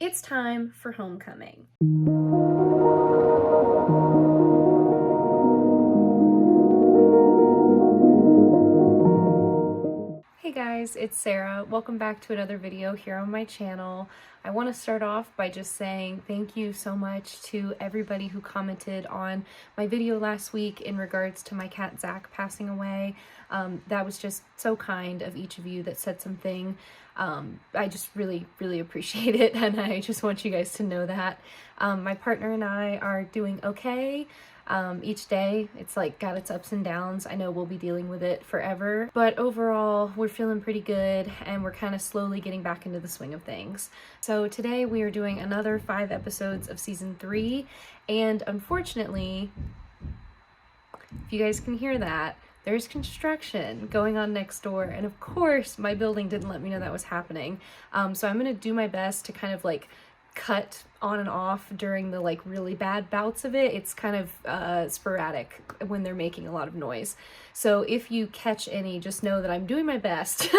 It's time for homecoming. Hey guys, it's Sarah. Welcome back to another video here on my channel. I want to start off by just saying thank you so much to everybody who commented on my video last week in regards to my cat Zach passing away. That was just so kind of each of you that said something. I just really appreciate it, and I just want you guys to know that. My partner and I are doing okay. Each day it's like got its ups and downs. I know we'll be dealing with it forever, but overall we're feeling pretty good and we're kind of slowly getting back into the swing of things. So today we are doing another 5 episodes of season 3, and unfortunately, if you guys can hear that, there's construction going on next door, and of course my building didn't let me know that was happening. So I'm gonna do my best to kind of like cut on and off during the like really bad bouts of it. It's kind of sporadic when they're making a lot of noise. So if you catch any, just know that I'm doing my best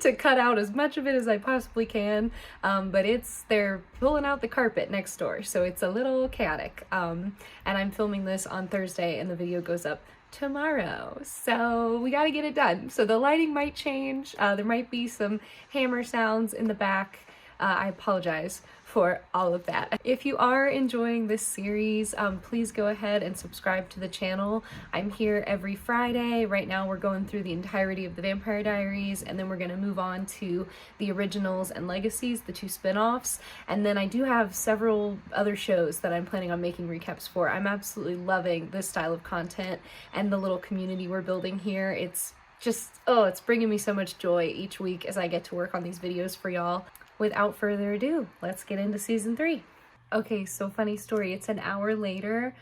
to cut out as much of it as I possibly can. But they're pulling out the carpet next door, so it's a little chaotic. And I'm filming this on Thursday and the video goes up tomorrow, so we got to get it done. So the lighting might change. There might be some hammer sounds in the back. I apologize for all of that. If you are enjoying this series, please go ahead and subscribe to the channel. I'm here every Friday. Right now we're going through the entirety of the Vampire Diaries, and then we're going to move on to the originals and legacies, the 2 spin-offs. And then I do have several other shows that I'm planning on making recaps for. I'm absolutely loving this style of content and the little community we're building here. It's just, it's bringing me so much joy each week as I get to work on these videos for y'all. Without further ado, let's get into season 3. Okay, so funny story. It's an hour later.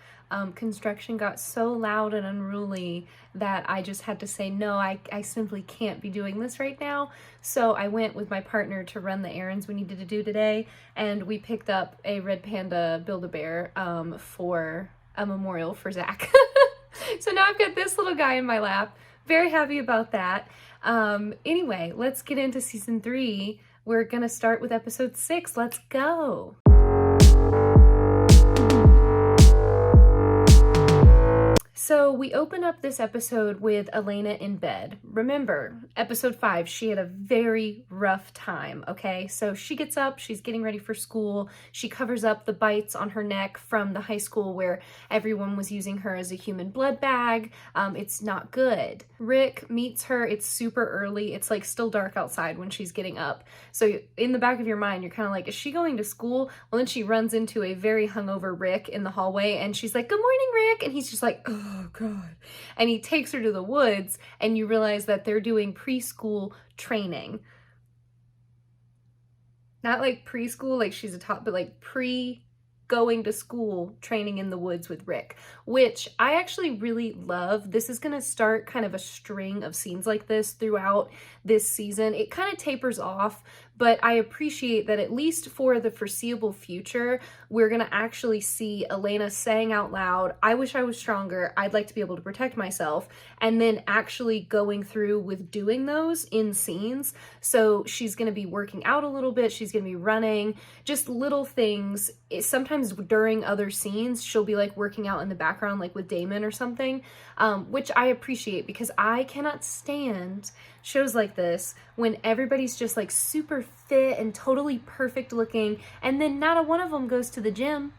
Construction got so loud and unruly that I just had to say, no, I simply can't be doing this right now. So I went with my partner to run the errands we needed to do today, and we picked up a red panda Build-A-Bear for a memorial for Zach. So now I've got this little guy in my lap. Very happy about that. Anyway, let's get into season 3. We're gonna start with episode 6. Let's go. So we open up this episode with Elena in bed. Remember, episode 5, she had a very rough time, okay? So she gets up, she's getting ready for school. She covers up the bites on her neck from the high school where everyone was using her as a human blood bag. It's not good. Rick meets her. It's super early. It's like still dark outside when she's getting up. So in the back of your mind, you're kind of like, is she going to school? Well, then she runs into a very hungover Rick in the hallway, and she's like, good morning, Rick. And he's just like, oh God. And he takes her to the woods, and you realize that they're doing preschool training. Not like preschool, like she's a top, but like going to school training in the woods with Rick, which I actually really love. This is going to start kind of a string of scenes like this throughout this season. It kind of tapers off, but I appreciate that at least for the foreseeable future, we're going to actually see Elena saying out loud, I wish I was stronger. I'd like to be able to protect myself. And then actually going through with doing those in scenes. So she's going to be working out a little bit. She's going to be running, just little things. Sometimes during other scenes, she'll be like working out in the background, like with Damon or something, which I appreciate because I cannot stand shows like this when everybody's just like super fit and totally perfect looking, and then not a one of them goes to the gym.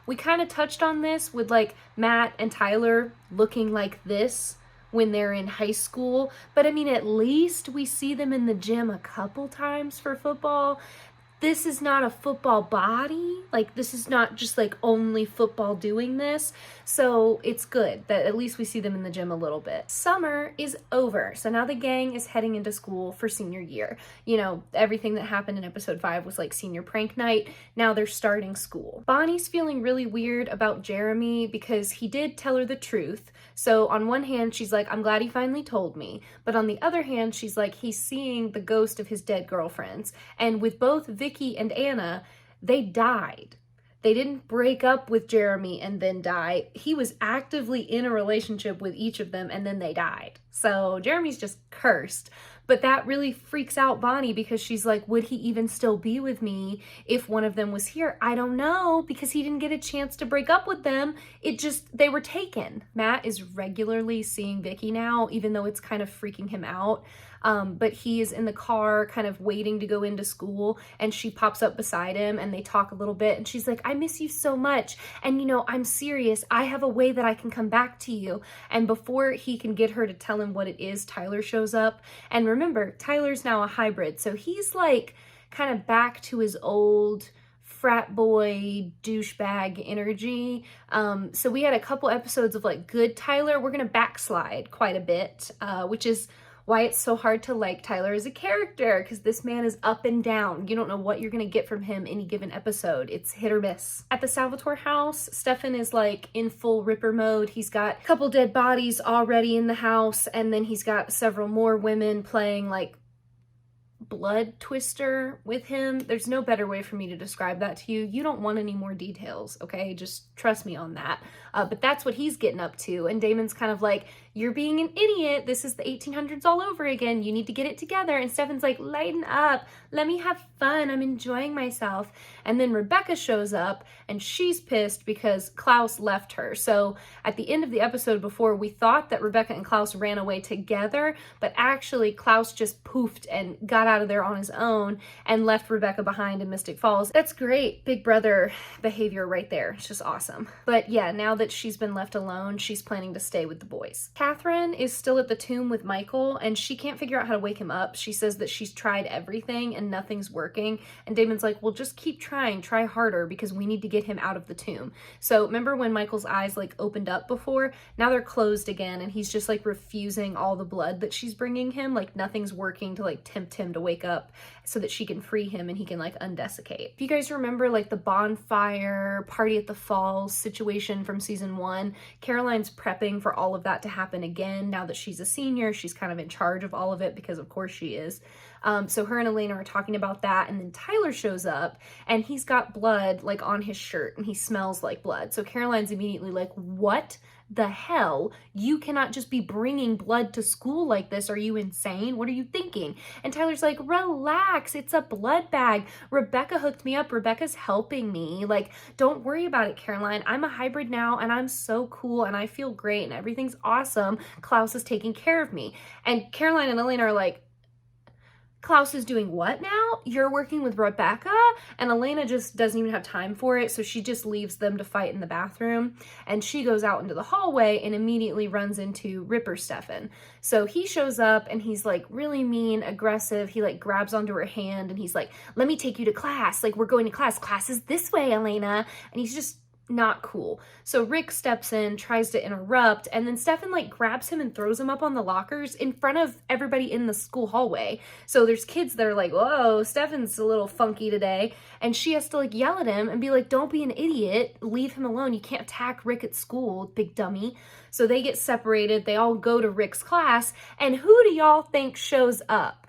We kind of touched on this with like Matt and Tyler looking like this when they're in high school, but I mean, at least we see them in the gym a couple times for football. This is not a football body. Like, this is not just like only football doing this. So it's good that at least we see them in the gym a little bit. Summer is over. So now the gang is heading into school for senior year. You know, everything that happened in episode 5 was like senior prank night. Now they're starting school. Bonnie's feeling really weird about Jeremy because he did tell her the truth. So on one hand, she's like, I'm glad he finally told me. But on the other hand, she's like, he's seeing the ghost of his dead girlfriends. And with both Vicky and Anna, they died. They didn't break up with Jeremy and then die. He was actively in a relationship with each of them and then they died. So Jeremy's just cursed. But that really freaks out Bonnie because she's like, would he even still be with me if one of them was here? I don't know, because he didn't get a chance to break up with them. They were taken. Matt is regularly seeing Vicky now, even though it's kind of freaking him out. But he is in the car kind of waiting to go into school, and she pops up beside him and they talk a little bit, and she's like, I miss you so much. And you know, I'm serious. I have a way that I can come back to you. And before he can get her to tell him what it is, Tyler shows up. And remember, Tyler's now a hybrid. So he's like kind of back to his old frat boy douchebag energy. So we had a couple episodes of like good Tyler. We're gonna backslide quite a bit, which is why it's so hard to like Tyler as a character, because this man is up and down. You don't know what you're gonna get from him any given episode. It's hit or miss. At the Salvatore house, Stefan is like in full Ripper mode. He's got a couple dead bodies already in the house, and then he's got several more women playing like blood twister with him. There's no better way for me to describe that to you. You don't want any more details, okay? Just trust me on that. But that's what he's getting up to. And Damon's kind of like, you're being an idiot. This is the 1800s all over again. You need to get it together. And Stefan's like, lighten up. Let me have fun. I'm enjoying myself. And then Rebecca shows up and she's pissed because Klaus left her. So at the end of the episode before, we thought that Rebecca and Klaus ran away together, but actually Klaus just poofed and got out of there on his own and left Rebecca behind in Mystic Falls. That's great big brother behavior right there. It's just awesome. But yeah, now that she's been left alone, she's planning to stay with the boys. Catherine is still at the tomb with Michael, and she can't figure out how to wake him up. She says that she's tried everything and nothing's working. And Damon's like, well, just keep trying, try harder, because we need to get him out of the tomb. So remember when Michael's eyes like opened up before? Now they're closed again, and he's just like refusing all the blood that she's bringing him. Like nothing's working to like tempt him to wake up so that she can free him and he can like undesiccate. If you guys remember like the bonfire party at the falls situation from season 1, Caroline's prepping for all of that to happen again. Now that she's a senior, she's kind of in charge of all of it because of course she is. So her and Elena are talking about that, and then Tyler shows up and he's got blood like on his shirt and he smells like blood. So Caroline's immediately like, what the hell? You cannot just be bringing blood to school like this. Are you insane? What are you thinking? And Tyler's like, relax, it's a blood bag. Rebecca hooked me up. Rebecca's helping me. Like, don't worry about it, Caroline. I'm a hybrid now and I'm so cool and I feel great and everything's awesome. Klaus is taking care of me. And Caroline and Elena are like, Klaus is doing what now? You're working with Rebecca? And Elena just doesn't even have time for it, so she just leaves them to fight in the bathroom, and she goes out into the hallway and immediately runs into Ripper Stefan. So he shows up and he's like really mean, aggressive. He like grabs onto her hand and he's like, let me take you to class. Like, we're going to class. Class is this way, Elena. And he's just not cool. So Rick steps in, tries to interrupt, and then Stefan like grabs him and throws him up on the lockers in front of everybody in the school hallway. So there's kids that are like, whoa, Stefan's a little funky today. And she has to like yell at him and be like, don't be an idiot. Leave him alone. You can't attack Rick at school, big dummy. So they get separated. They all go to Rick's class. And who do y'all think shows up?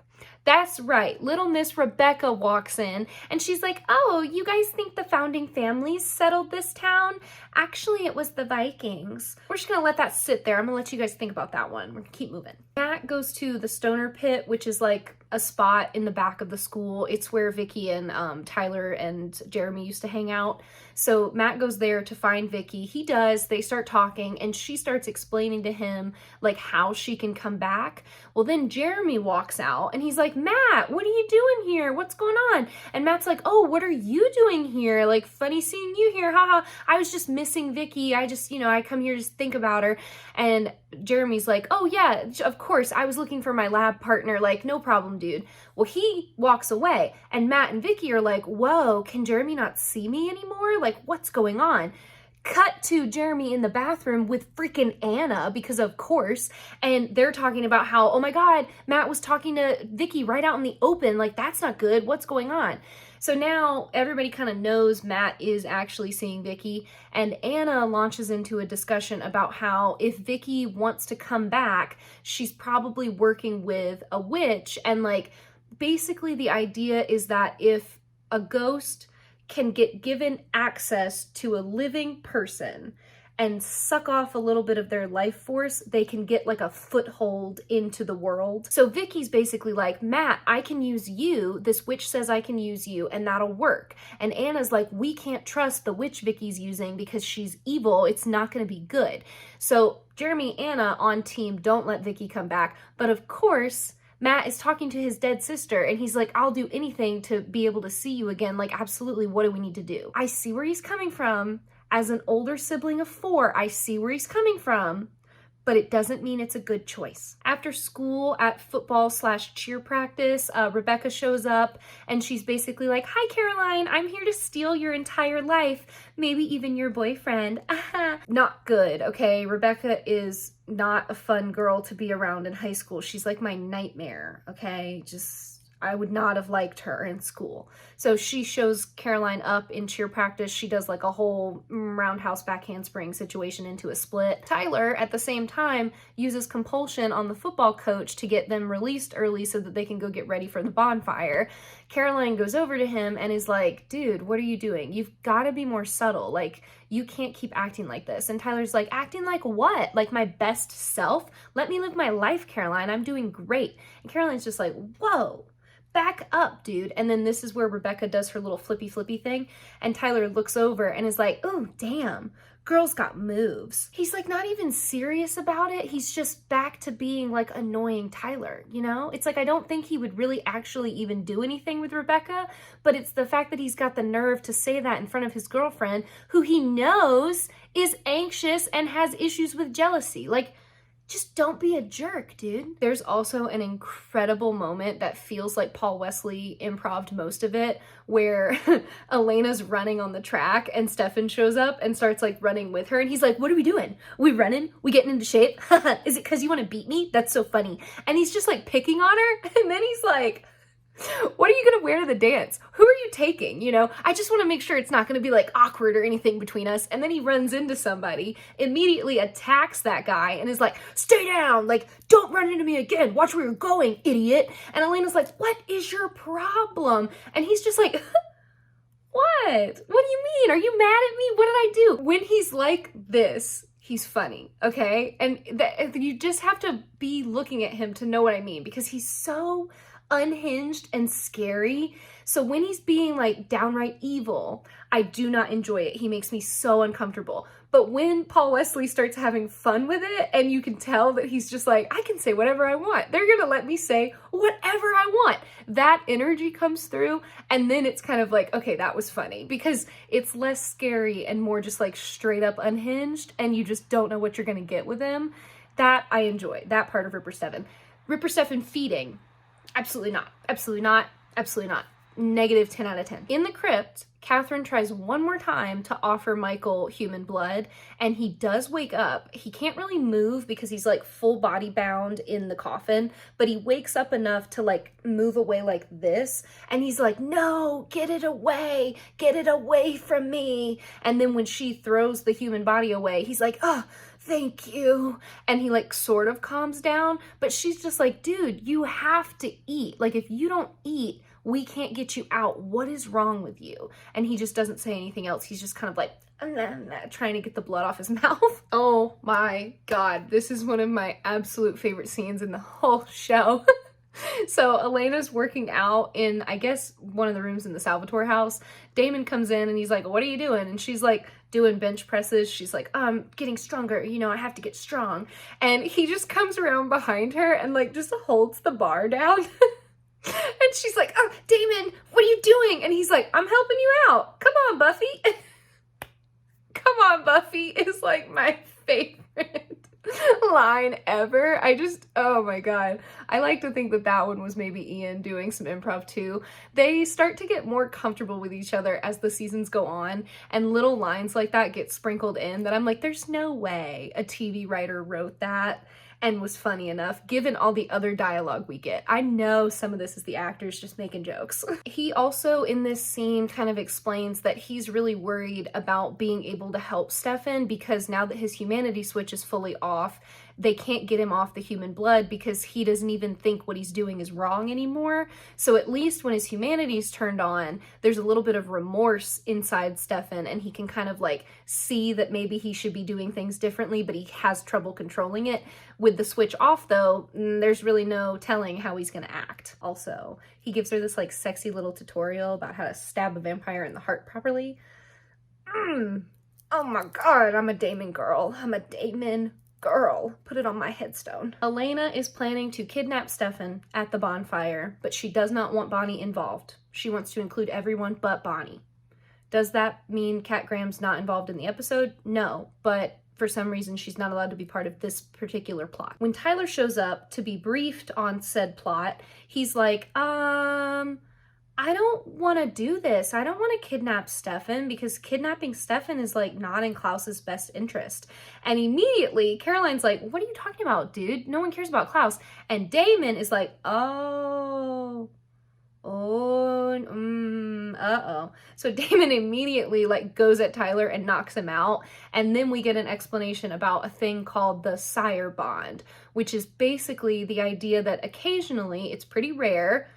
That's right, little Miss Rebecca walks in and she's like, oh, you guys think the founding families settled this town? Actually, it was the Vikings. We're just gonna let that sit there. I'm gonna let you guys think about that one. We're gonna keep moving. Matt goes to the Stoner Pit, which is like a spot in the back of the school. It's where Vicky and Tyler and Jeremy used to hang out. So Matt goes there to find Vicky. He does. They start talking and she starts explaining to him like how she can come back. Well, then Jeremy walks out and he's like, Matt, what are you doing here? What's going on? And Matt's like, oh, what are you doing here? Like, funny seeing you here. Haha. I was just missing Vicky. I just, I come here to just think about her. And Jeremy's like, oh yeah, of course. I was looking for my lab partner. Like, no problem, dude. Well, he walks away and Matt and Vicky are like, whoa, can Jeremy not see me anymore? Like, what's going on? Cut to Jeremy in the bathroom with freaking Anna, because of course, and they're talking about how, oh my God, Matt was talking to Vicky right out in the open. Like, that's not good. What's going on? So now everybody kind of knows Matt is actually seeing Vicky, and Anna launches into a discussion about how if Vicky wants to come back, she's probably working with a witch. And like, basically the idea is that if a ghost can get given access to a living person and suck off a little bit of their life force, they can get like a foothold into the world. So Vicky's basically like, Matt, I can use you. This witch says I can use you and that'll work. And Anna's like, we can't trust the witch Vicky's using because she's evil. It's not going to be good. So Jeremy, Anna on team, don't let Vicky come back. But of course, Matt is talking to his dead sister and he's like, I'll do anything to be able to see you again. Like, absolutely, what do we need to do? I see where he's coming from. As an older sibling of 4, I see where he's coming from, but it doesn't mean it's a good choice. After school at football/cheer practice, Rebecca shows up and she's basically like, hi Caroline, I'm here to steal your entire life, maybe even your boyfriend. Not good, okay? Rebecca is not a fun girl to be around in high school. She's like my nightmare, okay? I would not have liked her in school. So she shows Caroline up in cheer practice. She does like a whole roundhouse back handspring situation into a split. Tyler, at the same time, uses compulsion on the football coach to get them released early so that they can go get ready for the bonfire. Caroline goes over to him and is like, dude, what are you doing? You've got to be more subtle. Like, you can't keep acting like this. And Tyler's like, acting like what? Like my best self? Let me live my life, Caroline. I'm doing great. And Caroline's just like, whoa. Back up, dude. And then this is where Rebecca does her little flippy thing. And Tyler looks over and is like, oh, damn, girl's got moves. He's like not even serious about it. He's just back to being like annoying Tyler, you know? It's like, I don't think he would really actually even do anything with Rebecca, but it's the fact that he's got the nerve to say that in front of his girlfriend, who he knows is anxious and has issues with jealousy. Like, just don't be a jerk, dude. There's also an incredible moment that feels like Paul Wesley improv'd most of it, where Elena's running on the track and Stefan shows up and starts like running with her. And he's like, what are we doing? We running? We getting into shape? Is it because you want to beat me? That's so funny. And he's just like picking on her. And then he's like, what are you going to wear to the dance? Who are you taking? You know, I just want to make sure it's not going to be like awkward or anything between us. And then he runs into somebody, immediately attacks that guy and is like, stay down. Like, don't run into me again. Watch where you're going, idiot. And Elena's like, what is your problem? And he's just like, what? What do you mean? Are you mad at me? What did I do? When he's like this, he's funny, okay? And you just have to be looking at him to know what I mean, because he's so unhinged and scary. So when he's being like downright evil, I do not enjoy it. He makes me so uncomfortable. But when Paul Wesley starts having fun with it, and you can tell that he's just like, I can say whatever I want. They're gonna let me say whatever I want. That energy comes through, and then it's kind of like, okay, that was funny, because it's less scary and more just like straight up unhinged, and you just don't know what you're gonna get with him. That I enjoy, that part of Ripper Stefan. Ripper Stefan feeding. Absolutely not. Absolutely not. Absolutely not. Negative 10 out of 10. In the crypt, Catherine tries one more time to offer Michael human blood, and he does wake up. He can't really move because he's like full body bound in the coffin, but he wakes up enough to like move away like this, and he's like, no, get it away from me. And then when she throws the human body away, he's like, oh, thank you. And he like sort of calms down, but she's just like, dude, you have to eat. Like, if you don't eat, we can't get you out. What is wrong with you? And he just doesn't say anything else. He's just kind of like, trying to get the blood off his mouth. Oh my God. This is one of my absolute favorite scenes in the whole show. So Elena's working out in, I guess, one of the rooms in the Salvatore house. Damon comes in and he's like, what are you doing? And she's like, doing bench presses. She's like, I'm getting stronger. You know, I have to get strong. And he just comes around behind her and like just holds the bar down. And she's like, oh, Damon, what are you doing? And he's like, I'm helping you out. Come on, Buffy. Come on, Buffy is like my favorite line ever. Oh my God. I like to think that that one was maybe Ian doing some improv too. They start to get more comfortable with each other as the seasons go on, and little lines like that get sprinkled in that I'm like, there's no way a TV writer wrote that and was funny enough given all the other dialogue we get. I know some of this is the actors just making jokes. He also in this scene kind of explains that he's really worried about being able to help Stefan, because now that his humanity switch is fully off, they can't get him off the human blood because he doesn't even think what he's doing is wrong anymore. So at least when his humanity's turned on, there's a little bit of remorse inside Stefan, and he can kind of like see that maybe he should be doing things differently, but he has trouble controlling it. With the switch off though, there's really no telling how he's gonna act. Also, he gives her this like sexy little tutorial about how to stab a vampire in the heart properly. Oh my god, I'm a Damon girl. I'm a Damon girl. Put it on my headstone. Elena is planning to kidnap Stefan at the bonfire, but she does not want Bonnie involved. She wants to include everyone but Bonnie. Does that mean Cat Graham's not involved in the episode? No, but for some reason she's not allowed to be part of this particular plot. When Tyler shows up to be briefed on said plot, he's like, I don't want to do this. I don't want to kidnap Stefan because kidnapping Stefan is like not in Klaus's best interest. And immediately Caroline's like, what are you talking about, dude? No one cares about Klaus. And Damon is like, uh-oh. So Damon immediately like goes at Tyler and knocks him out. And then we get an explanation about a thing called the Sire bond, which is basically the idea that occasionally, it's pretty rare,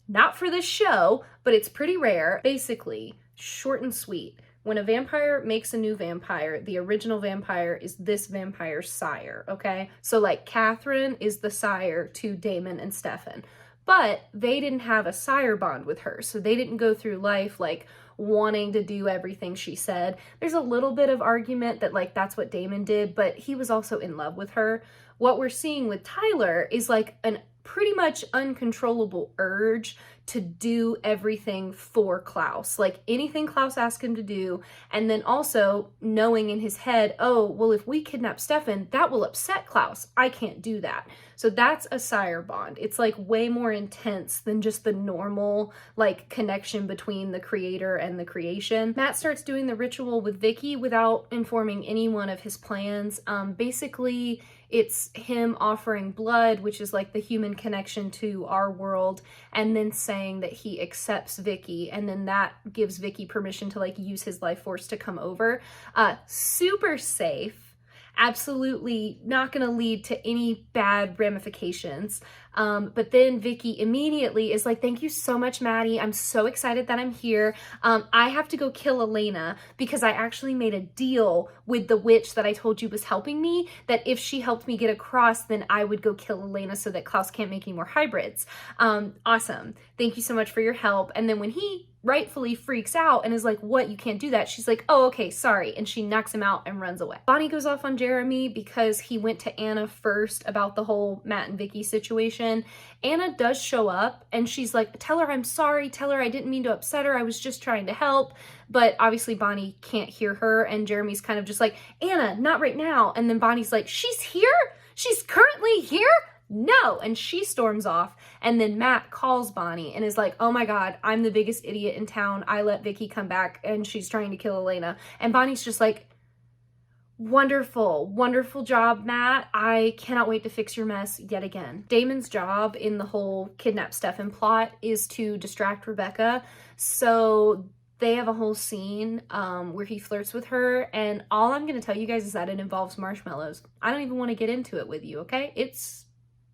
not for this show, but it's pretty rare. Basically, short and sweet. When a vampire makes a new vampire, the original vampire is this vampire's sire, okay? So like Catherine is the sire to Damon and Stefan, but they didn't have a sire bond with her. So they didn't go through life like wanting to do everything she said. There's a little bit of argument that like that's what Damon did, but he was also in love with her. What we're seeing with Tyler is like an pretty much uncontrollable urge to do everything for Klaus, like anything Klaus asked him to do, and then also knowing in his head, oh, well, if we kidnap Stefan, that will upset Klaus. I can't do that. So that's a sire bond. It's like way more intense than just the normal like connection between the creator and the creation. Matt starts doing the ritual with Vicky without informing anyone of his plans. Basically, it's him offering blood, which is like the human connection to our world, and then saying that he accepts Vicky, and then that gives Vicky permission to like use his life force to come over. Super safe. Absolutely not going to lead to any bad ramifications. But then Vicky immediately is like, thank you so much, Maddie. I'm so excited that I'm here. I have to go kill Elena because I actually made a deal with the witch that I told you was helping me, that if she helped me get across, then I would go kill Elena so that Klaus can't make any more hybrids. Awesome. Thank you so much for your help. And then when he rightfully freaks out and is like, what, you can't do that, she's like, oh, okay, sorry, and she knocks him out and runs away. Bonnie goes off on Jeremy because he went to Anna first about the whole Matt and Vicky situation. Anna does show up and she's like, tell her I'm sorry, tell her I didn't mean to upset her, I was just trying to help. But obviously Bonnie can't hear her, and Jeremy's kind of just like, Anna, not right now. And then Bonnie's like, she's here? She's currently here? No. And she storms off, and then Matt calls Bonnie and is like, oh my god, I'm the biggest idiot in town. I let Vicky come back and she's trying to kill Elena. And Bonnie's just like, wonderful, wonderful job, Matt. I cannot wait to fix your mess yet again. Damon's job in the whole kidnap Stefan plot is to distract Rebecca. So they have a whole scene where he flirts with her, and all I'm going to tell you guys is that it involves marshmallows. I don't even want to get into it with you, okay? It's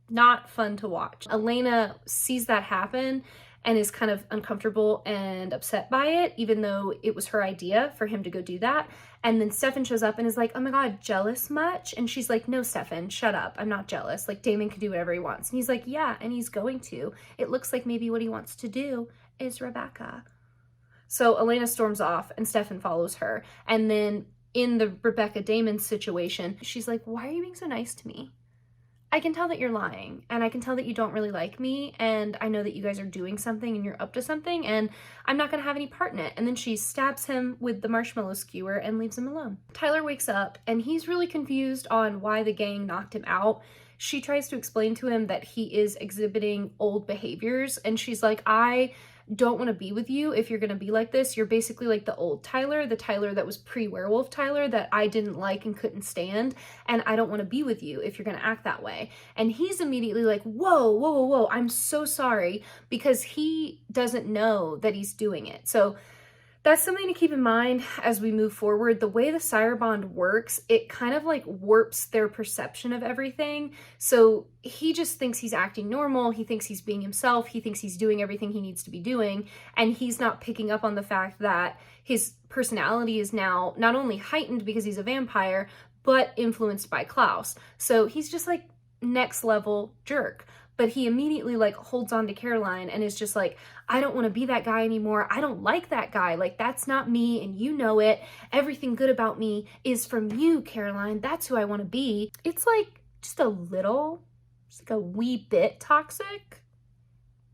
not fun to watch. Elena sees that happen and is kind of uncomfortable and upset by it, even though it was her idea for him to go do that. And then Stefan shows up and is like, oh my god, jealous much? And she's like, no, Stefan, shut up. I'm not jealous. Like, Damon can do whatever he wants. And he's like, yeah, and he's going to. It looks like maybe what he wants to do is Rebecca. So Elena storms off and Stefan follows her. And then in the Rebecca Damon situation, she's like, why are you being so nice to me? I can tell that you're lying, and I can tell that you don't really like me, and I know that you guys are doing something and you're up to something, and I'm not gonna have any part in it. And then she stabs him with the marshmallow skewer and leaves him alone. Tyler wakes up and he's really confused on why the gang knocked him out. She tries to explain to him that he is exhibiting old behaviors, and she's like, I don't want to be with you if you're going to be like this. You're basically like the old Tyler, the Tyler that was pre-werewolf Tyler that I didn't like and couldn't stand, and I don't want to be with you if you're going to act that way. And he's immediately like, whoa, whoa, whoa, whoa, I'm so sorry, because he doesn't know that he's doing it. So That's something to keep in mind as we move forward. The way the Sire bond works, it kind of like warps their perception of everything. So he just thinks he's acting normal. He thinks he's being himself. He thinks he's doing everything he needs to be doing. And he's not picking up on the fact that his personality is now not only heightened because he's a vampire, but influenced by Klaus. So he's just like next level jerk. But he immediately like holds on to Caroline and is just like, I don't want to be that guy anymore. I don't like that guy. Like, that's not me, and you know it. Everything good about me is from you, Caroline. That's who I want to be. It's like just a little, just like a wee bit toxic.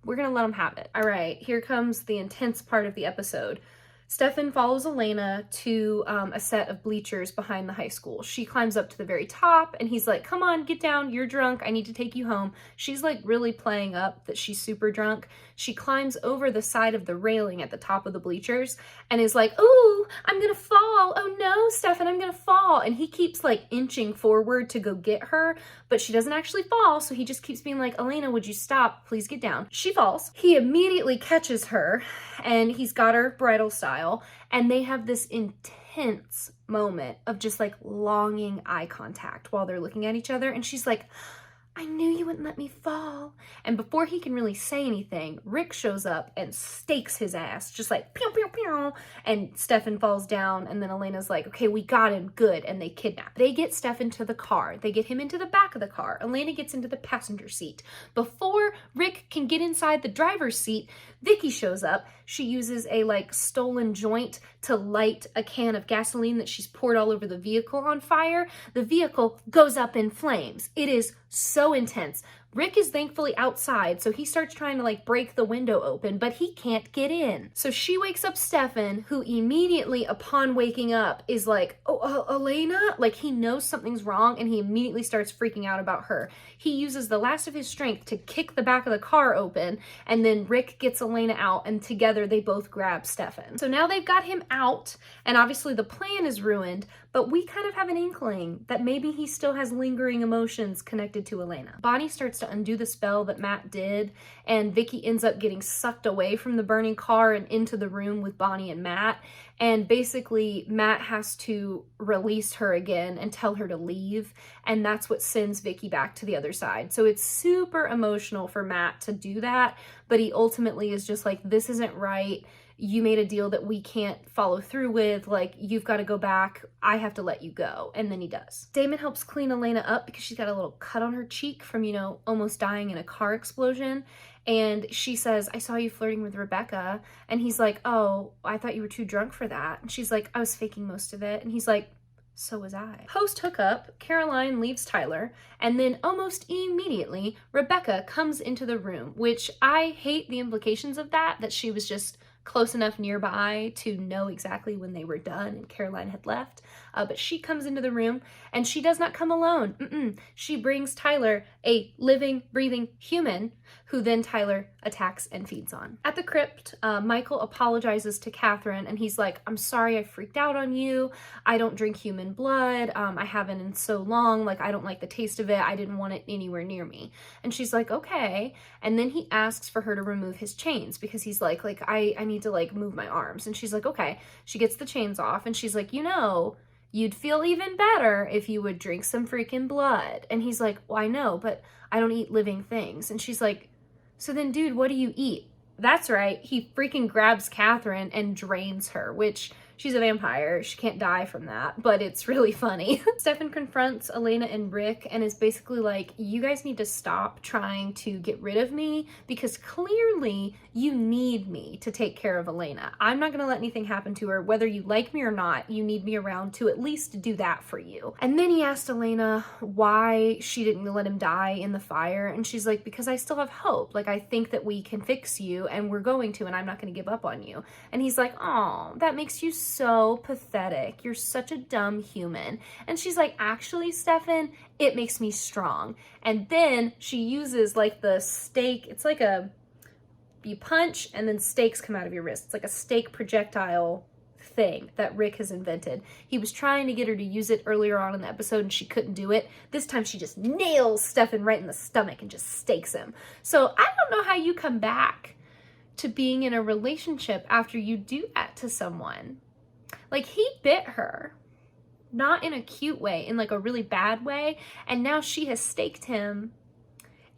We're gonna let him have it. All right, here comes the intense part of the episode. Stefan follows Elena to a set of bleachers behind the high school. She climbs up to the very top and he's like, come on, get down, you're drunk, I need to take you home. She's like really playing up that she's super drunk. She climbs over the side of the railing at the top of the bleachers and is like, ooh, I'm gonna fall. Oh no, Stefan, I'm gonna fall. And he keeps like inching forward to go get her, but she doesn't actually fall. So he just keeps being like, Elena, would you stop? Please get down. She falls. He immediately catches her and he's got her bridal style, and they have this intense moment of just like longing eye contact while they're looking at each other. And she's like, I knew you wouldn't let me fall. And before he can really say anything, Rick shows up and stakes his ass, just like pew, pew, pew. And Stefan falls down, and then Elena's like, okay, we got him, good. And they kidnap. They get Stefan to the car. They get him into the back of the car. Elena gets into the passenger seat. Before Rick can get inside the driver's seat, Vicky shows up. She uses a like stolen joint to light a can of gasoline that she's poured all over the vehicle on fire. The vehicle goes up in flames. It is so intense. Rick is thankfully outside, so he starts trying to like break the window open, but he can't get in. So she wakes up Stefan, who immediately upon waking up is like, oh, Elena? Like he knows something's wrong, and he immediately starts freaking out about her. He uses the last of his strength to kick the back of the car open, and then Rick gets Elena out, and together they both grab Stefan. So now they've got him out, and obviously the plan is ruined, but we kind of have an inkling that maybe he still has lingering emotions connected to Elena. Bonnie starts to undo the spell that Matt did, and Vicky ends up getting sucked away from the burning car and into the room with Bonnie and Matt. And basically Matt has to release her again and tell her to leave, and that's what sends Vicky back to the other side. So it's super emotional for Matt to do that, but he ultimately is just like, this isn't right. You made a deal that we can't follow through with. Like, you've got to go back. I have to let you go. And then he does. Damon helps clean Elena up because she's got a little cut on her cheek from, you know, almost dying in a car explosion. And she says, I saw you flirting with Rebecca. And he's like, oh, I thought you were too drunk for that. And she's like, I was faking most of it. And he's like, so was I. Post hookup, Caroline leaves Tyler, and then almost immediately, Rebecca comes into the room, which I hate the implications of that she was just close enough nearby to know exactly when they were done and Caroline had left. But she comes into the room, and she does not come alone. She brings Tyler, a living, breathing human, who then Tyler attacks and feeds on. At the crypt, Michael apologizes to Catherine, and he's like, I'm sorry I freaked out on you. I don't drink human blood. I haven't in so long. Like, I don't like the taste of it. I didn't want it anywhere near me. And she's like, okay. And then he asks for her to remove his chains because he's like I need to like move my arms. And she's like, okay. She gets the chains off, and she's like, you know, you'd feel even better if you would drink some freaking blood. And he's like, well, I know, but I don't eat living things. And she's like, so then, dude, what do you eat? That's right. He freaking grabs Catherine and drains her, which she's a vampire. She can't die from that, but it's really funny. Stefan confronts Elena and Rick and is basically like, you guys need to stop trying to get rid of me because clearly you need me to take care of Elena. I'm not going to let anything happen to her. Whether you like me or not, you need me around to at least do that for you. And then he asked Elena why she didn't let him die in the fire. And she's like, because I still have hope. Like, I think that we can fix you, and we're going to, and I'm not going to give up on you. And he's like, oh, that makes you so pathetic. You're such a dumb human. And she's like, actually, Stefan, it makes me strong. And then she uses like the stake. It's like you punch and then stakes come out of your wrist. It's like a stake projectile thing that Rick has invented. He was trying to get her to use it earlier on in the episode, and she couldn't do it. This time she just nails Stefan right in the stomach and just stakes him. So I don't know how you come back to being in a relationship after you do that to someone. Like, he bit her, not in a cute way, in like a really bad way, and now she has staked him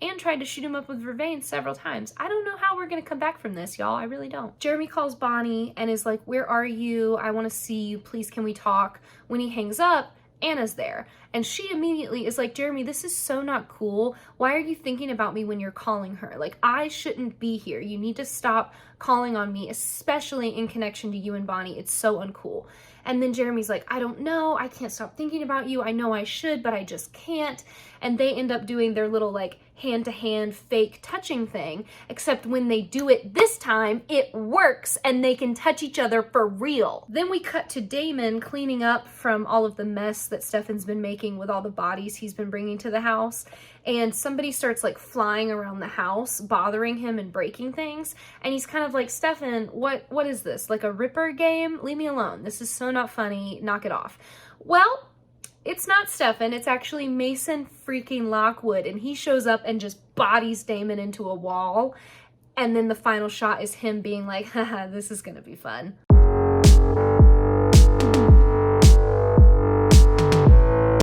and tried to shoot him up with vervain several times. I don't know how we're gonna come back from this, y'all. I really don't. Jeremy calls Bonnie and is like, where are you? I wanna see you. Please, can we talk? When he hangs up, Anna's there. And she immediately is like, Jeremy, this is so not cool. Why are you thinking about me when you're calling her? Like, I shouldn't be here. You need to stop calling on me, especially in connection to you and Bonnie. It's so uncool. And then Jeremy's like, I don't know. I can't stop thinking about you. I know I should, but I just can't. And they end up doing their little like hand-to-hand fake touching thing, except when they do it this time, it works and they can touch each other for real. Then we cut to Damon cleaning up from all of the mess that Stefan's been making with all the bodies he's been bringing to the house. And somebody starts like flying around the house, bothering him and breaking things. And he's kind of like, Stefan, what is this? Like a Ripper game? Leave me alone. This is so not funny. Knock it off. Well, it's not Stefan. It's actually Mason freaking Lockwood. And he shows up and just bodies Damon into a wall. And then the final shot is him being like, haha, this is gonna be fun.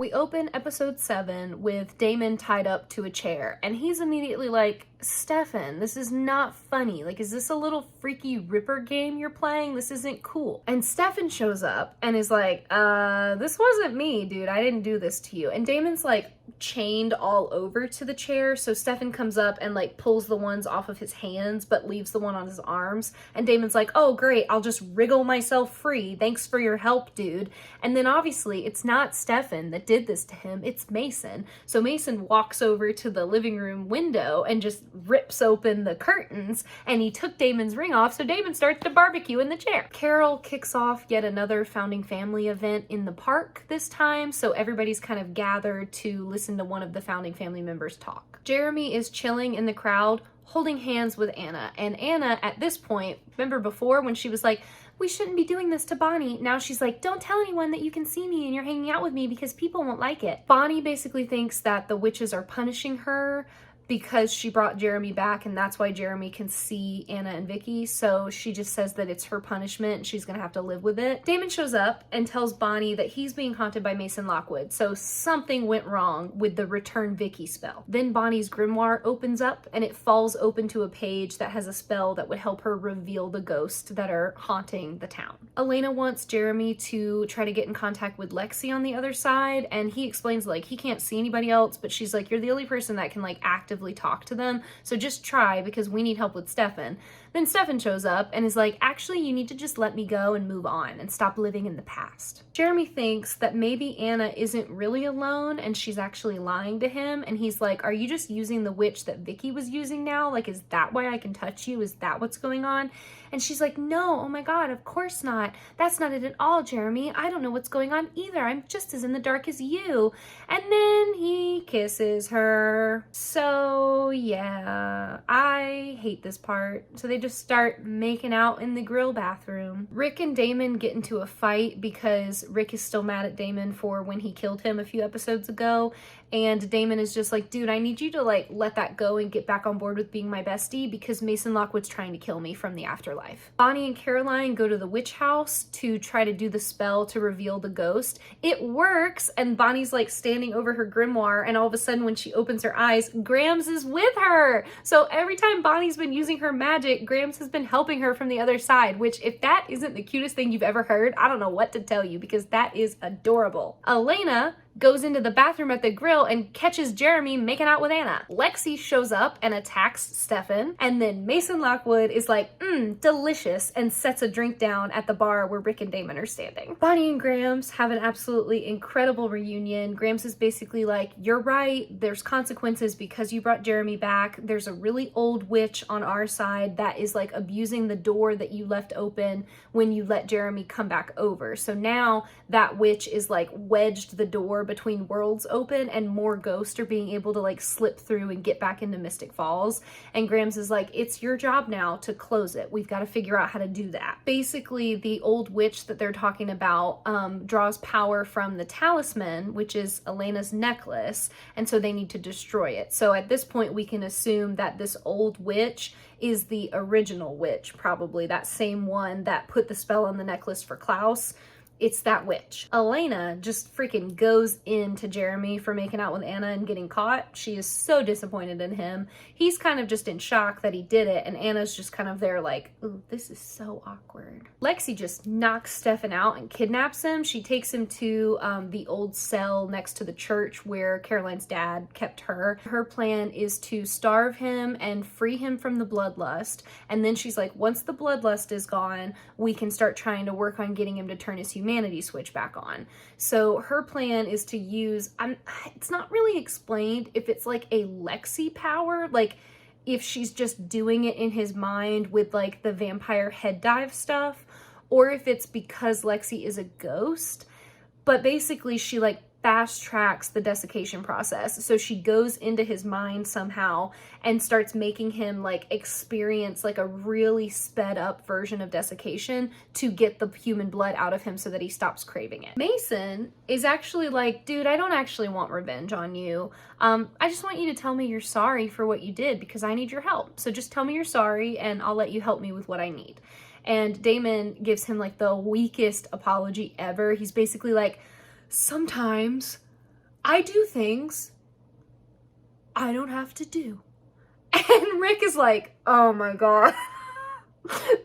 We open episode 7 with Damon tied up to a chair, and he's immediately like, Stefan, this is not funny. Like, is this a little freaky Ripper game you're playing? This isn't cool. And Stefan shows up and is like, this wasn't me, dude. I didn't do this to you. And Damon's like chained all over to the chair, so Stefan comes up and like pulls the ones off of his hands but leaves the one on his arms. And Damon's like, oh great, I'll just wriggle myself free. Thanks for your help, dude. And then obviously it's not Stefan that did this to him, it's Mason. So Mason walks over to the living room window and just rips open the curtains, and he took Damon's ring off, so Damon starts to barbecue in the chair. Carol kicks off yet another founding family event in the park this time, so everybody's kind of gathered to listen to one of the founding family members talk. Jeremy is chilling in the crowd, holding hands with Anna, and Anna at this point, remember before when she was like, we shouldn't be doing this to Bonnie. Now she's like, don't tell anyone that you can see me and you're hanging out with me because people won't like it. Bonnie basically thinks that the witches are punishing her because she brought Jeremy back, and that's why Jeremy can see Anna and Vicky, so she just says that it's her punishment and she's gonna have to live with it. Damon shows up and tells Bonnie that he's being haunted by Mason Lockwood, so something went wrong with the Return Vicky spell. Then Bonnie's grimoire opens up and it falls open to a page that has a spell that would help her reveal the ghosts that are haunting the town. Elena wants Jeremy to try to get in contact with Lexi on the other side, and he explains like he can't see anybody else, but she's like, you're the only person that can like actively talk to them, so just try because we need help with Stefan. Then Stefan shows up and is like, actually you need to just let me go and move on and stop living in the past. Jeremy thinks that maybe Anna isn't really alone and she's actually lying to him, and he's like, are you just using the witch that Vicky was using now? Like, is that why I can touch you? Is that what's going on? And she's like, no, oh my god, of course not. That's not it at all, Jeremy. I don't know what's going on either. I'm just as in the dark as you. And then he kisses her. So yeah, I hate this part. So they just start making out in the grill bathroom. Rick and Damon get into a fight because Rick is still mad at Damon for when he killed him a few episodes ago. And Damon is just like, dude, I need you to like let that go and get back on board with being my bestie because Mason Lockwood's trying to kill me from the afterlife. Bonnie and Caroline go to the witch house to try to do the spell to reveal the ghost. It works, and Bonnie's like standing over her grimoire, and all of a sudden when she opens her eyes, Grams is with her. So every time Bonnie's been using her magic, Grams has been helping her from the other side, which if that isn't the cutest thing you've ever heard, I don't know what to tell you because that is adorable. Elena goes into the bathroom at the grill and catches Jeremy making out with Anna. Lexi shows up and attacks Stefan, and then Mason Lockwood is like, delicious, and sets a drink down at the bar where Rick and Damon are standing. Bonnie and Grams have an absolutely incredible reunion. Grams is basically like, you're right, there's consequences because you brought Jeremy back. There's a really old witch on our side that is like abusing the door that you left open when you let Jeremy come back over. So now that witch is like wedged the door between worlds open and more ghosts are being able to like slip through and get back into Mystic Falls. And Grams is like, it's your job now to close it. We've got to figure out how to do that. Basically, the old witch that they're talking about draws power from the talisman, which is Elena's necklace, and so they need to destroy it. So at this point, we can assume that this old witch is the original witch, probably that same one that put the spell on the necklace for Klaus. It's that witch. Elena just freaking goes into Jeremy for making out with Anna and getting caught. She is so disappointed in him. He's kind of just in shock that he did it, and Anna's just kind of there like, ooh, this is so awkward. Lexi just knocks Stefan out and kidnaps him. She takes him to the old cell next to the church where Caroline's dad kept her. Her plan is to starve him and free him from the bloodlust, and then she's like, once the bloodlust is gone, we can start trying to work on getting him to turn his humanity switch back on. So her plan is to use, it's not really explained if it's like a Lexi power, like if she's just doing it in his mind with like the vampire head dive stuff, or if it's because Lexi is a ghost. But basically she like fast tracks the desiccation process. So she goes into his mind somehow and starts making him like experience like a really sped up version of desiccation to get the human blood out of him so that he stops craving it. Mason is actually like, dude, I don't actually want revenge on you. I just want you to tell me you're sorry for what you did because I need your help. So just tell me you're sorry and I'll let you help me with what I need. And Damon gives him like the weakest apology ever. He's basically like, sometimes I do things I don't have to do. And Rick is like, oh my God.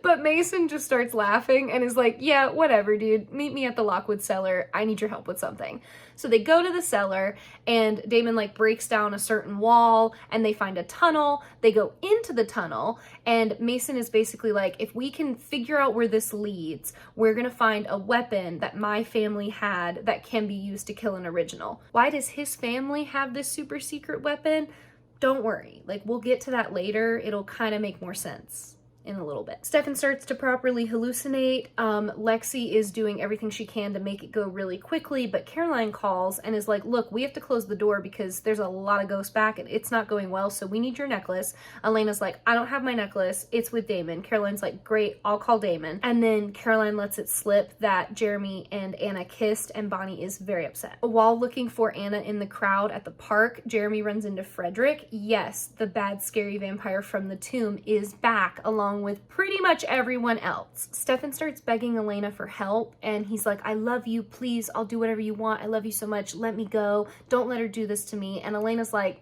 But Mason just starts laughing and is like, yeah, whatever, dude. Meet me at the Lockwood cellar. I need your help with something. So they go to the cellar and Damon like breaks down a certain wall and they find a tunnel. They go into the tunnel and Mason is basically like, if we can figure out where this leads, we're going to find a weapon that my family had that can be used to kill an original. Why does his family have this super secret weapon? Don't worry. Like, we'll get to that later. It'll kind of make more sense in a little bit. Stefan starts to properly hallucinate. Lexi is doing everything she can to make it go really quickly, but Caroline calls and is like, look, we have to close the door because there's a lot of ghosts back and it's not going well, so we need your necklace. Elena's like, I don't have my necklace. It's with Damon. Caroline's like, great, I'll call Damon. And then Caroline lets it slip that Jeremy and Anna kissed, and Bonnie is very upset. While looking for Anna in the crowd at the park, Jeremy runs into Frederick. Yes, the bad, scary vampire from the tomb is back along with pretty much everyone else. Stefan starts begging Elena for help and he's like, I love you, please, I'll do whatever you want. I love you so much, let me go. Don't let her do this to me. And Elena's like,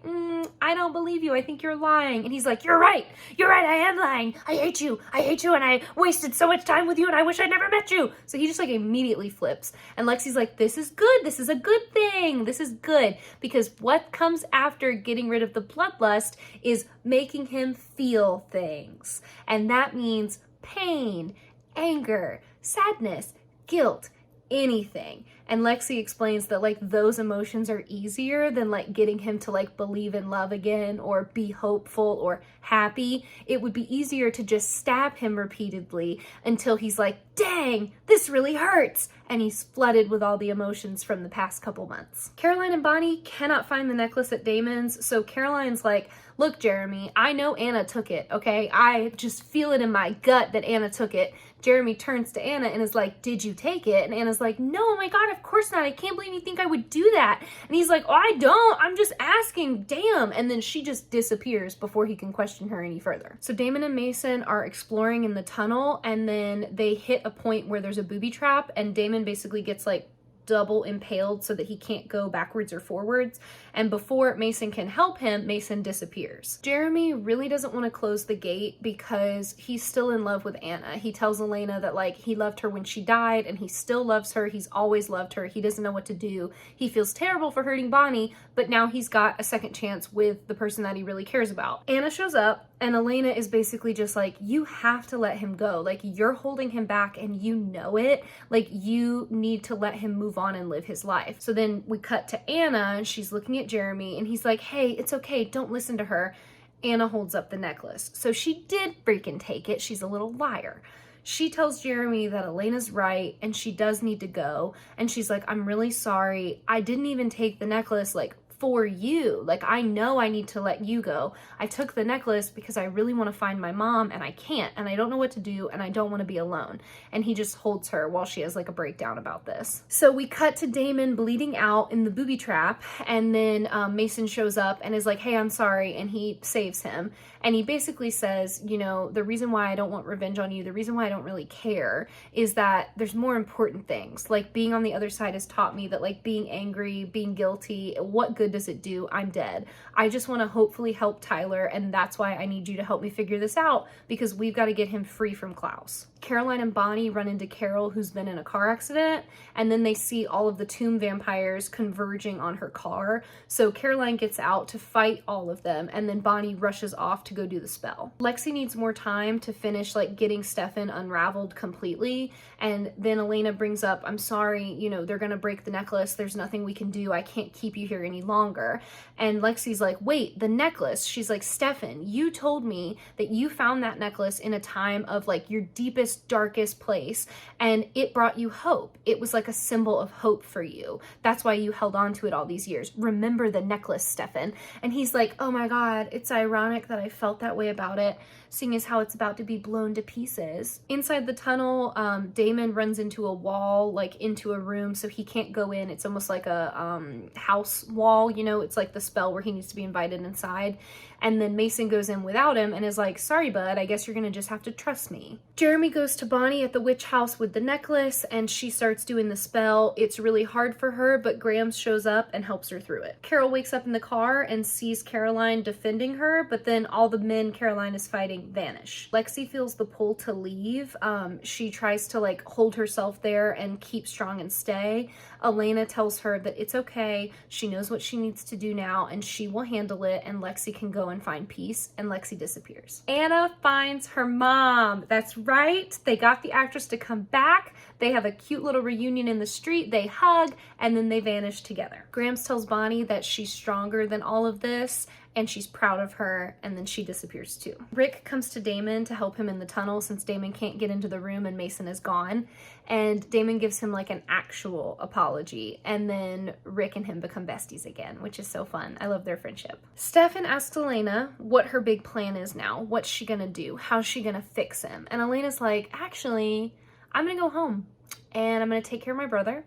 I don't believe you, I think you're lying. And he's like, you're right, I am lying. I hate you, and I wasted so much time with you and I wish I'd never met you. So he just like immediately flips. And Lexi's like, this is good, this is a good thing, this is good. Because what comes after getting rid of the bloodlust is making him feel things. And that means pain, anger, sadness, guilt, anything. And Lexi explains that like those emotions are easier than like getting him to like believe in love again or be hopeful or happy. It would be easier to just stab him repeatedly until he's like, dang, this really hurts. And he's flooded with all the emotions from the past couple months. Caroline and Bonnie cannot find the necklace at Damon's. So Caroline's like, look, Jeremy, I know Anna took it, okay? I just feel it in my gut that Anna took it. Jeremy turns to Anna and is like, did you take it? And Anna's like, no, oh my God, of course not. I can't believe you think I would do that. And he's like, oh, I don't. I'm just asking. Damn. And then she just disappears before he can question her any further. So Damon and Mason are exploring in the tunnel and then they hit a point where there's a booby trap and Damon basically gets like double impaled so that he can't go backwards or forwards. And before Mason can help him, Mason disappears. Jeremy really doesn't want to close the gate because he's still in love with Anna. He tells Elena that like he loved her when she died and he still loves her. He's always loved her. He doesn't know what to do. He feels terrible for hurting Bonnie, but now he's got a second chance with the person that he really cares about. Anna shows up and Elena is basically just like, you have to let him go. Like, you're holding him back and you know it. Like, you need to let him move on and live his life. So then we cut to Anna and she's looking at Jeremy and he's like, hey, it's okay, don't listen to her. Anna holds up the necklace. So she did freaking take it. She's a little liar. She tells Jeremy that Elena's right and she does need to go. And she's like, I'm really sorry. I didn't even take the necklace like for you. Like, I know I need to let you go. I took the necklace because I really want to find my mom and I can't, and I don't know what to do, and I don't want to be alone. And he just holds her while she has like a breakdown about this. So we cut to Damon bleeding out in the booby trap, and then Mason shows up and is like, hey, I'm sorry, and he saves him. And he basically says, you know, the reason why I don't want revenge on you, the reason why I don't really care is that there's more important things. Like, being on the other side has taught me that, like, being angry, being guilty, what good does it do? I'm dead. I just want to hopefully help Tyler, and that's why I need you to help me figure this out, because we've got to get him free from Klaus. Caroline and Bonnie run into Carol, who's been in a car accident, and then they see all of the tomb vampires converging on her car. So Caroline gets out to fight all of them, and then Bonnie rushes off to go do the spell. Lexi needs more time to finish like getting Stefan unraveled completely, and then Elena brings up, I'm sorry, you know, they're gonna break the necklace, there's nothing we can do, I can't keep you here any longer. And Lexi's like, wait, the necklace. She's like, Stefan, you told me that you found that necklace in a time of like your deepest, darkest place, and it brought you hope. It was like a symbol of hope for you. That's why you held on to it all these years. Remember the necklace, Stefan. And he's like, oh my God, it's ironic that I felt that way about it, seeing as how it's about to be blown to pieces. Inside the tunnel, Damon runs into a wall, like into a room, so he can't go in. It's almost like a house wall, you know, it's like the spell where he needs to be invited inside. And then Mason goes in without him and is like, sorry, bud, I guess you're gonna just have to trust me. Jeremy goes to Bonnie at the witch house with the necklace, and she starts doing the spell. It's really hard for her, but Grams shows up and helps her through it. Carol wakes up in the car and sees Caroline defending her, but then all the men Caroline is fighting vanish. Lexi feels the pull to leave. She tries to like hold herself there and keep strong and stay. Elena tells her that it's okay. She knows what she needs to do now and she will handle it, and Lexi can go and find peace, and Lexi disappears. Anna finds her mom. That's right. They got the actress to come back. They have a cute little reunion in the street. They hug and then they vanish together. Grams tells Bonnie that she's stronger than all of this and she's proud of her, and then she disappears too. Rick comes to Damon to help him in the tunnel since Damon can't get into the room and Mason is gone, and Damon gives him like an actual apology, and then Rick and him become besties again, which is so fun. I love their friendship. Stefan asks Elena what her big plan is now. What's she gonna do? How's she gonna fix him? And Elena's like, actually, I'm gonna go home and I'm gonna take care of my brother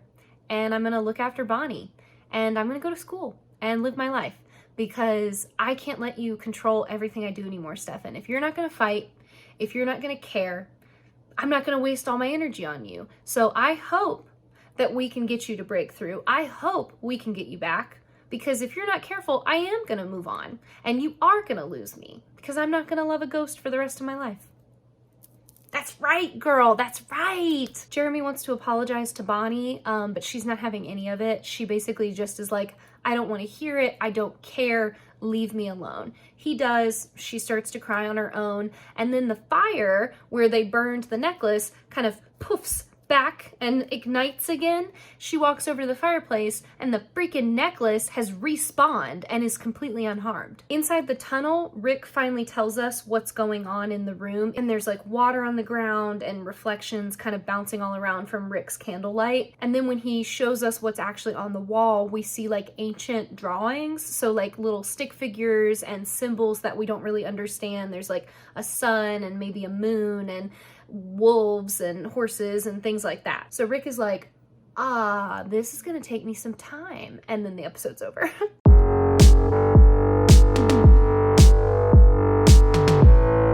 and I'm gonna look after Bonnie and I'm gonna go to school and live my life, because I can't let you control everything I do anymore, Stefan. If you're not gonna fight, if you're not gonna care, I'm not gonna waste all my energy on you. So I hope that we can get you to break through. I hope we can get you back, because if you're not careful, I am gonna move on and you are gonna lose me, because I'm not gonna love a ghost for the rest of my life. That's right, girl, that's right. Jeremy wants to apologize to Bonnie, but she's not having any of it. She basically just is like, I don't want to hear it, I don't care, leave me alone. He does, she starts to cry on her own, and then the fire where they burned the necklace kind of poofs back and ignites again. She walks over to the fireplace and the freaking necklace has respawned and is completely unharmed. Inside the tunnel, Rick finally tells us what's going on in the room, and there's like water on the ground and reflections kind of bouncing all around from Rick's candlelight. And then when he shows us what's actually on the wall, we see like ancient drawings, so like little stick figures and symbols that we don't really understand. There's like a sun and maybe a moon and wolves and horses and things like that. So Rick is like, this is gonna take me some time, and then the episode's over.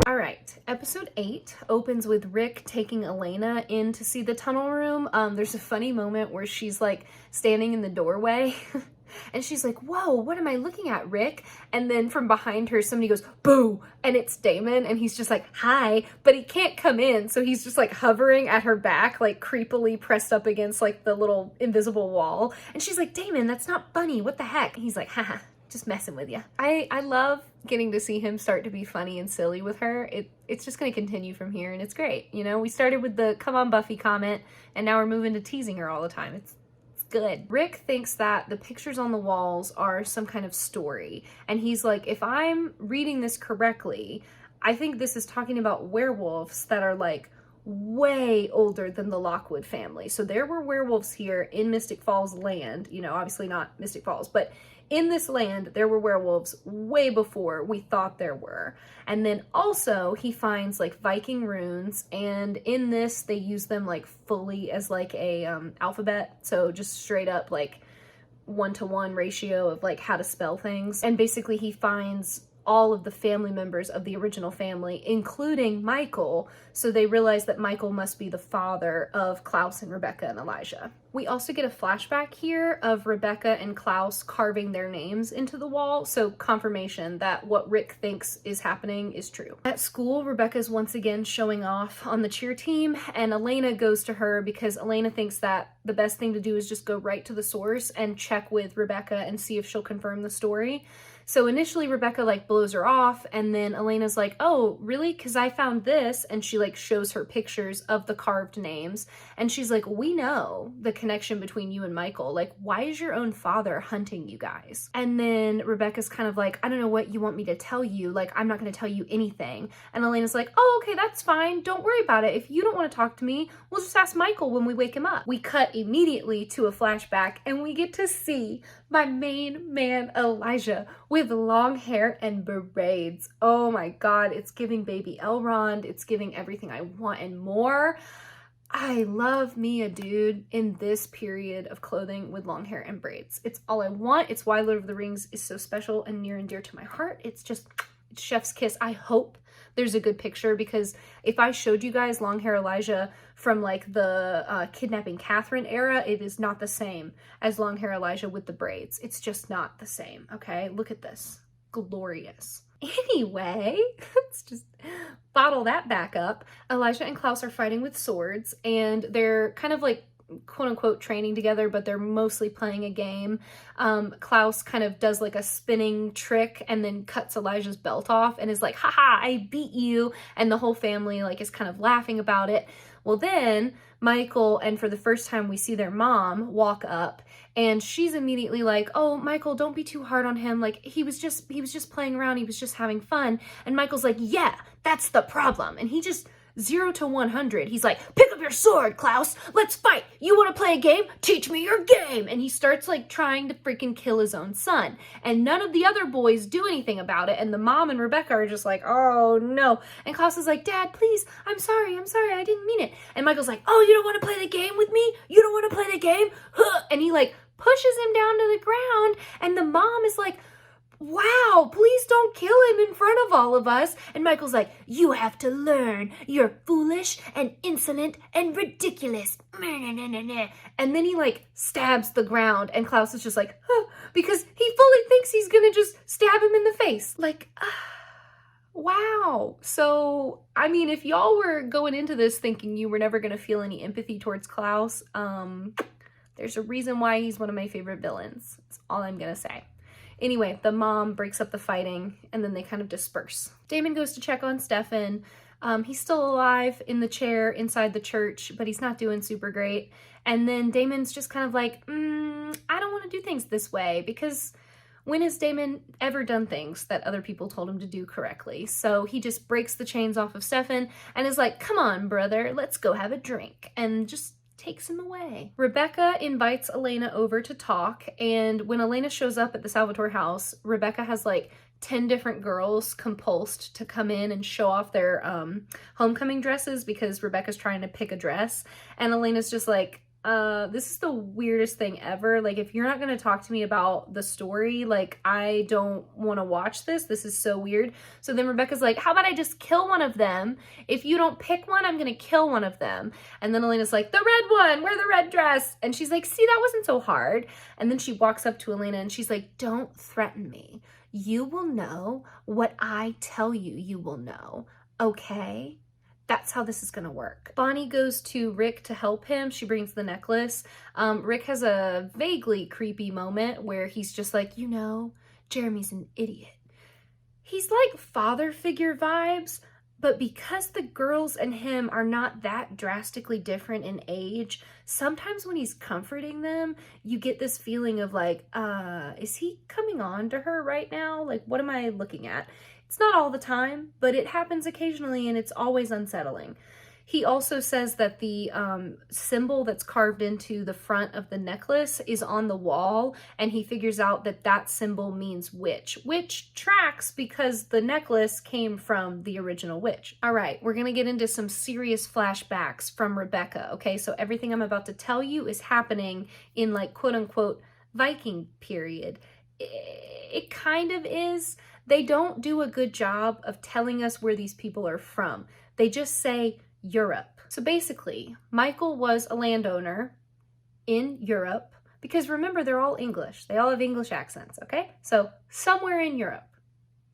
All right, episode 8 opens with Rick taking Elena in to see the tunnel room. There's a funny moment where she's like standing in the doorway and she's like, whoa, what am I looking at, Rick? And then from behind her, somebody goes, boo, and it's Damon, and he's just like, hi, but he can't come in, so he's just like hovering at her back, like creepily pressed up against like the little invisible wall. And she's like, Damon, that's not funny, what the heck? And he's like, haha, just messing with you. I love getting to see him start to be funny and silly with her. It's just gonna continue from here, and it's great. You know, we started with the come on Buffy comment, and now we're moving to teasing her all the time. It's good. Rick thinks that the pictures on the walls are some kind of story, and he's like, if I'm reading this correctly, I think this is talking about werewolves that are like way older than the Lockwood family. So there were werewolves here in Mystic Falls land, you know, obviously not Mystic Falls, but in this land, there were werewolves way before we thought there were. And then also he finds like Viking runes, and in this they use them like fully as like a alphabet. So just straight up like 1-to-1 ratio of like how to spell things. And basically he finds all of the family members of the original family, including Michael, so they realize that Michael must be the father of Klaus and Rebecca and Elijah. We also get a flashback here of Rebecca and Klaus carving their names into the wall, so confirmation that what Rick thinks is happening is true. At school, Rebecca's once again showing off on the cheer team, and Elena goes to her because Elena thinks that the best thing to do is just go right to the source and check with Rebecca and see if she'll confirm the story. So initially Rebecca like blows her off, and then Elena's like, oh, really? Because I found this, and she like shows her pictures of the carved names, and she's like, we know the connection between you and Michael. Like, why is your own father hunting you guys? And then Rebecca's kind of like, I don't know what you want me to tell you. Like, I'm not going to tell you anything. And Elena's like, oh, okay, that's fine. Don't worry about it. If you don't want to talk to me, we'll just ask Michael when we wake him up. We cut immediately to a flashback, and we get to see my main man, Elijah, with long hair and braids. Oh my God, it's giving baby Elrond. It's giving everything I want and more. I love me a dude in this period of clothing with long hair and braids. It's all I want. It's why Lord of the Rings is so special and near and dear to my heart. It's just, it's chef's kiss. I hope there's a good picture, because if I showed you guys long hair Elijah from like the kidnapping Catherine era, it is not the same as long hair Elijah with the braids. It's just not the same, okay? Look at this. Glorious. Anyway, let's just bottle that back up. Elijah and Klaus are fighting with swords, and they're kind of like quote unquote training together, but they're mostly playing a game. Klaus kind of does like a spinning trick and then cuts Elijah's belt off and is like, haha, I beat you. And the whole family like is kind of laughing about it. Well, then Michael, and for the first time we see their mom walk up, and she's immediately like, oh, Michael, don't be too hard on him. Like he was just playing around. He was just having fun. And Michael's like, yeah, that's the problem. And he just 0 to 100. He's like, pick up your sword, Klaus. Let's fight. You want to play a game? Teach me your game. And he starts like trying to freaking kill his own son. And none of the other boys do anything about it. And the mom and Rebecca are just like, oh no. And Klaus is like, Dad, please. I'm sorry. I didn't mean it. And Michael's like, oh, you don't want to play the game with me? You don't want to play the game? Huh. And he like pushes him down to the ground. And the mom is like, wow, please don't kill him in front of all of us. And Michael's like, you have to learn. You're foolish and insolent and ridiculous. And then he like stabs the ground, and Klaus is just like, huh, because he fully thinks he's gonna just stab him in the face. Like, wow. So, I mean, if y'all were going into this thinking you were never gonna feel any empathy towards Klaus, there's a reason why he's one of my favorite villains. That's all I'm gonna say. Anyway, the mom breaks up the fighting, and then they kind of disperse. Damon goes to check on Stefan. He's still alive in the chair inside the church, but he's not doing super great. And then Damon's just kind of like, I don't want to do things this way, because when has Damon ever done things that other people told him to do correctly? So he just breaks the chains off of Stefan and is like, come on, brother, let's go have a drink, and just takes him away. Rebecca invites Elena over to talk, and when Elena shows up at the Salvatore house, Rebecca has like 10 different girls compulsed to come in and show off their homecoming dresses, because Rebecca's trying to pick a dress, and Elena's just like, this is the weirdest thing ever. Like, if you're not going to talk to me about the story, like, I don't want to watch this. This is so weird. So then Rebecca's like, how about I just kill one of them? If you don't pick one, I'm going to kill one of them. And then Elena's like, the red one, wear the red dress. And she's like, see, that wasn't so hard. And then she walks up to Elena and she's like, don't threaten me. You will know what I tell you you will know. Okay? That's how this is gonna work. Bonnie goes to Rick to help him. She brings the necklace. Rick has a vaguely creepy moment where he's just like, you know, Jeremy's an idiot. He's like father figure vibes, but because the girls and him are not that drastically different in age, sometimes when he's comforting them, you get this feeling of like, is he coming on to her right now? Like, what am I looking at? It's not all the time, but it happens occasionally, and it's always unsettling. He also says that the symbol that's carved into the front of the necklace is on the wall, and he figures out that that symbol means witch, which tracks because the necklace came from the original witch. All right, we're gonna get into some serious flashbacks from Rebecca, okay? So everything I'm about to tell you is happening in like quote unquote Viking period. It kind of is. They don't do a good job of telling us where these people are from. They just say Europe. So basically, Michael was a landowner in Europe, because remember, they're all English. They all have English accents, okay? So somewhere in Europe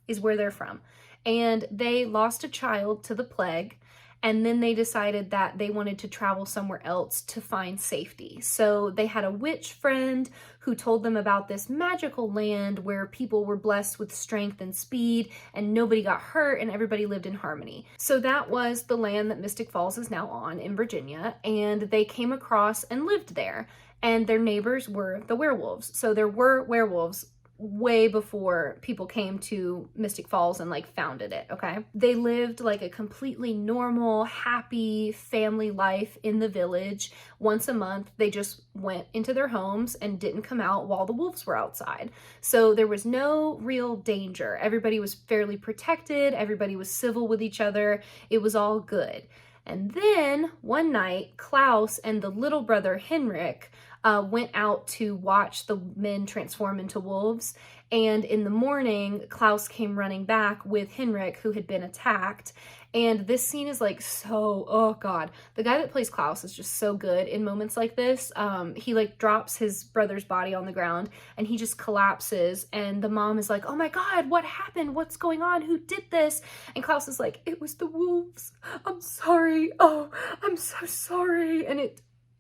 is where they're from. And they lost a child to the plague, and then they decided that they wanted to travel somewhere else to find safety. So they had a witch friend who told them about this magical land where people were blessed with strength and speed, and nobody got hurt, and everybody lived in harmony. So that was the land that Mystic Falls is now on in Virginia, and they came across and lived there. And their neighbors were the werewolves. So there were werewolves way before people came to Mystic Falls and like founded it, okay? They lived like a completely normal, happy family life in the village. Once a month, they just went into their homes and didn't come out while the wolves were outside. So there was no real danger. Everybody was fairly protected. Everybody was civil with each other. It was all good. And then one night, Klaus and the little brother Henrik went out to watch the men transform into wolves. And in the morning, Klaus came running back with Henrik, who had been attacked. And this scene is like so, oh God. The guy that plays Klaus is just so good in moments like this. He like drops his brother's body on the ground and he just collapses. And the mom is like, oh my God, what happened? What's going on? Who did this? And Klaus is like, it was the wolves. I'm sorry. Oh, I'm so sorry. And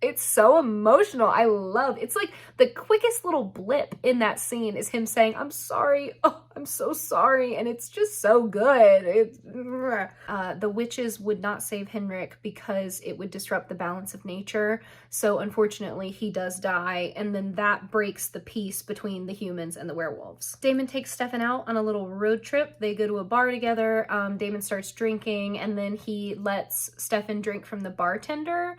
it's so emotional. I love, it's like the quickest little blip in that scene is him saying, I'm sorry. Oh, I'm so sorry. And it's just so good. The witches would not save Henrik because it would disrupt the balance of nature. So unfortunately he does die. And then that breaks the peace between the humans and the werewolves. Damon takes Stefan out on a little road trip. They go to a bar together. Damon starts drinking and then he lets Stefan drink from the bartender.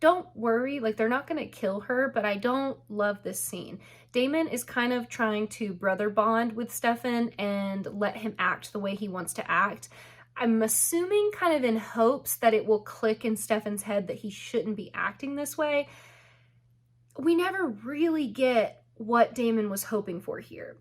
Don't worry, like they're not gonna kill her, but I don't love this scene. Damon is kind of trying to brother bond with Stefan and let him act the way he wants to act. I'm assuming kind of in hopes that it will click in Stefan's head that he shouldn't be acting this way. We never really get what Damon was hoping for here.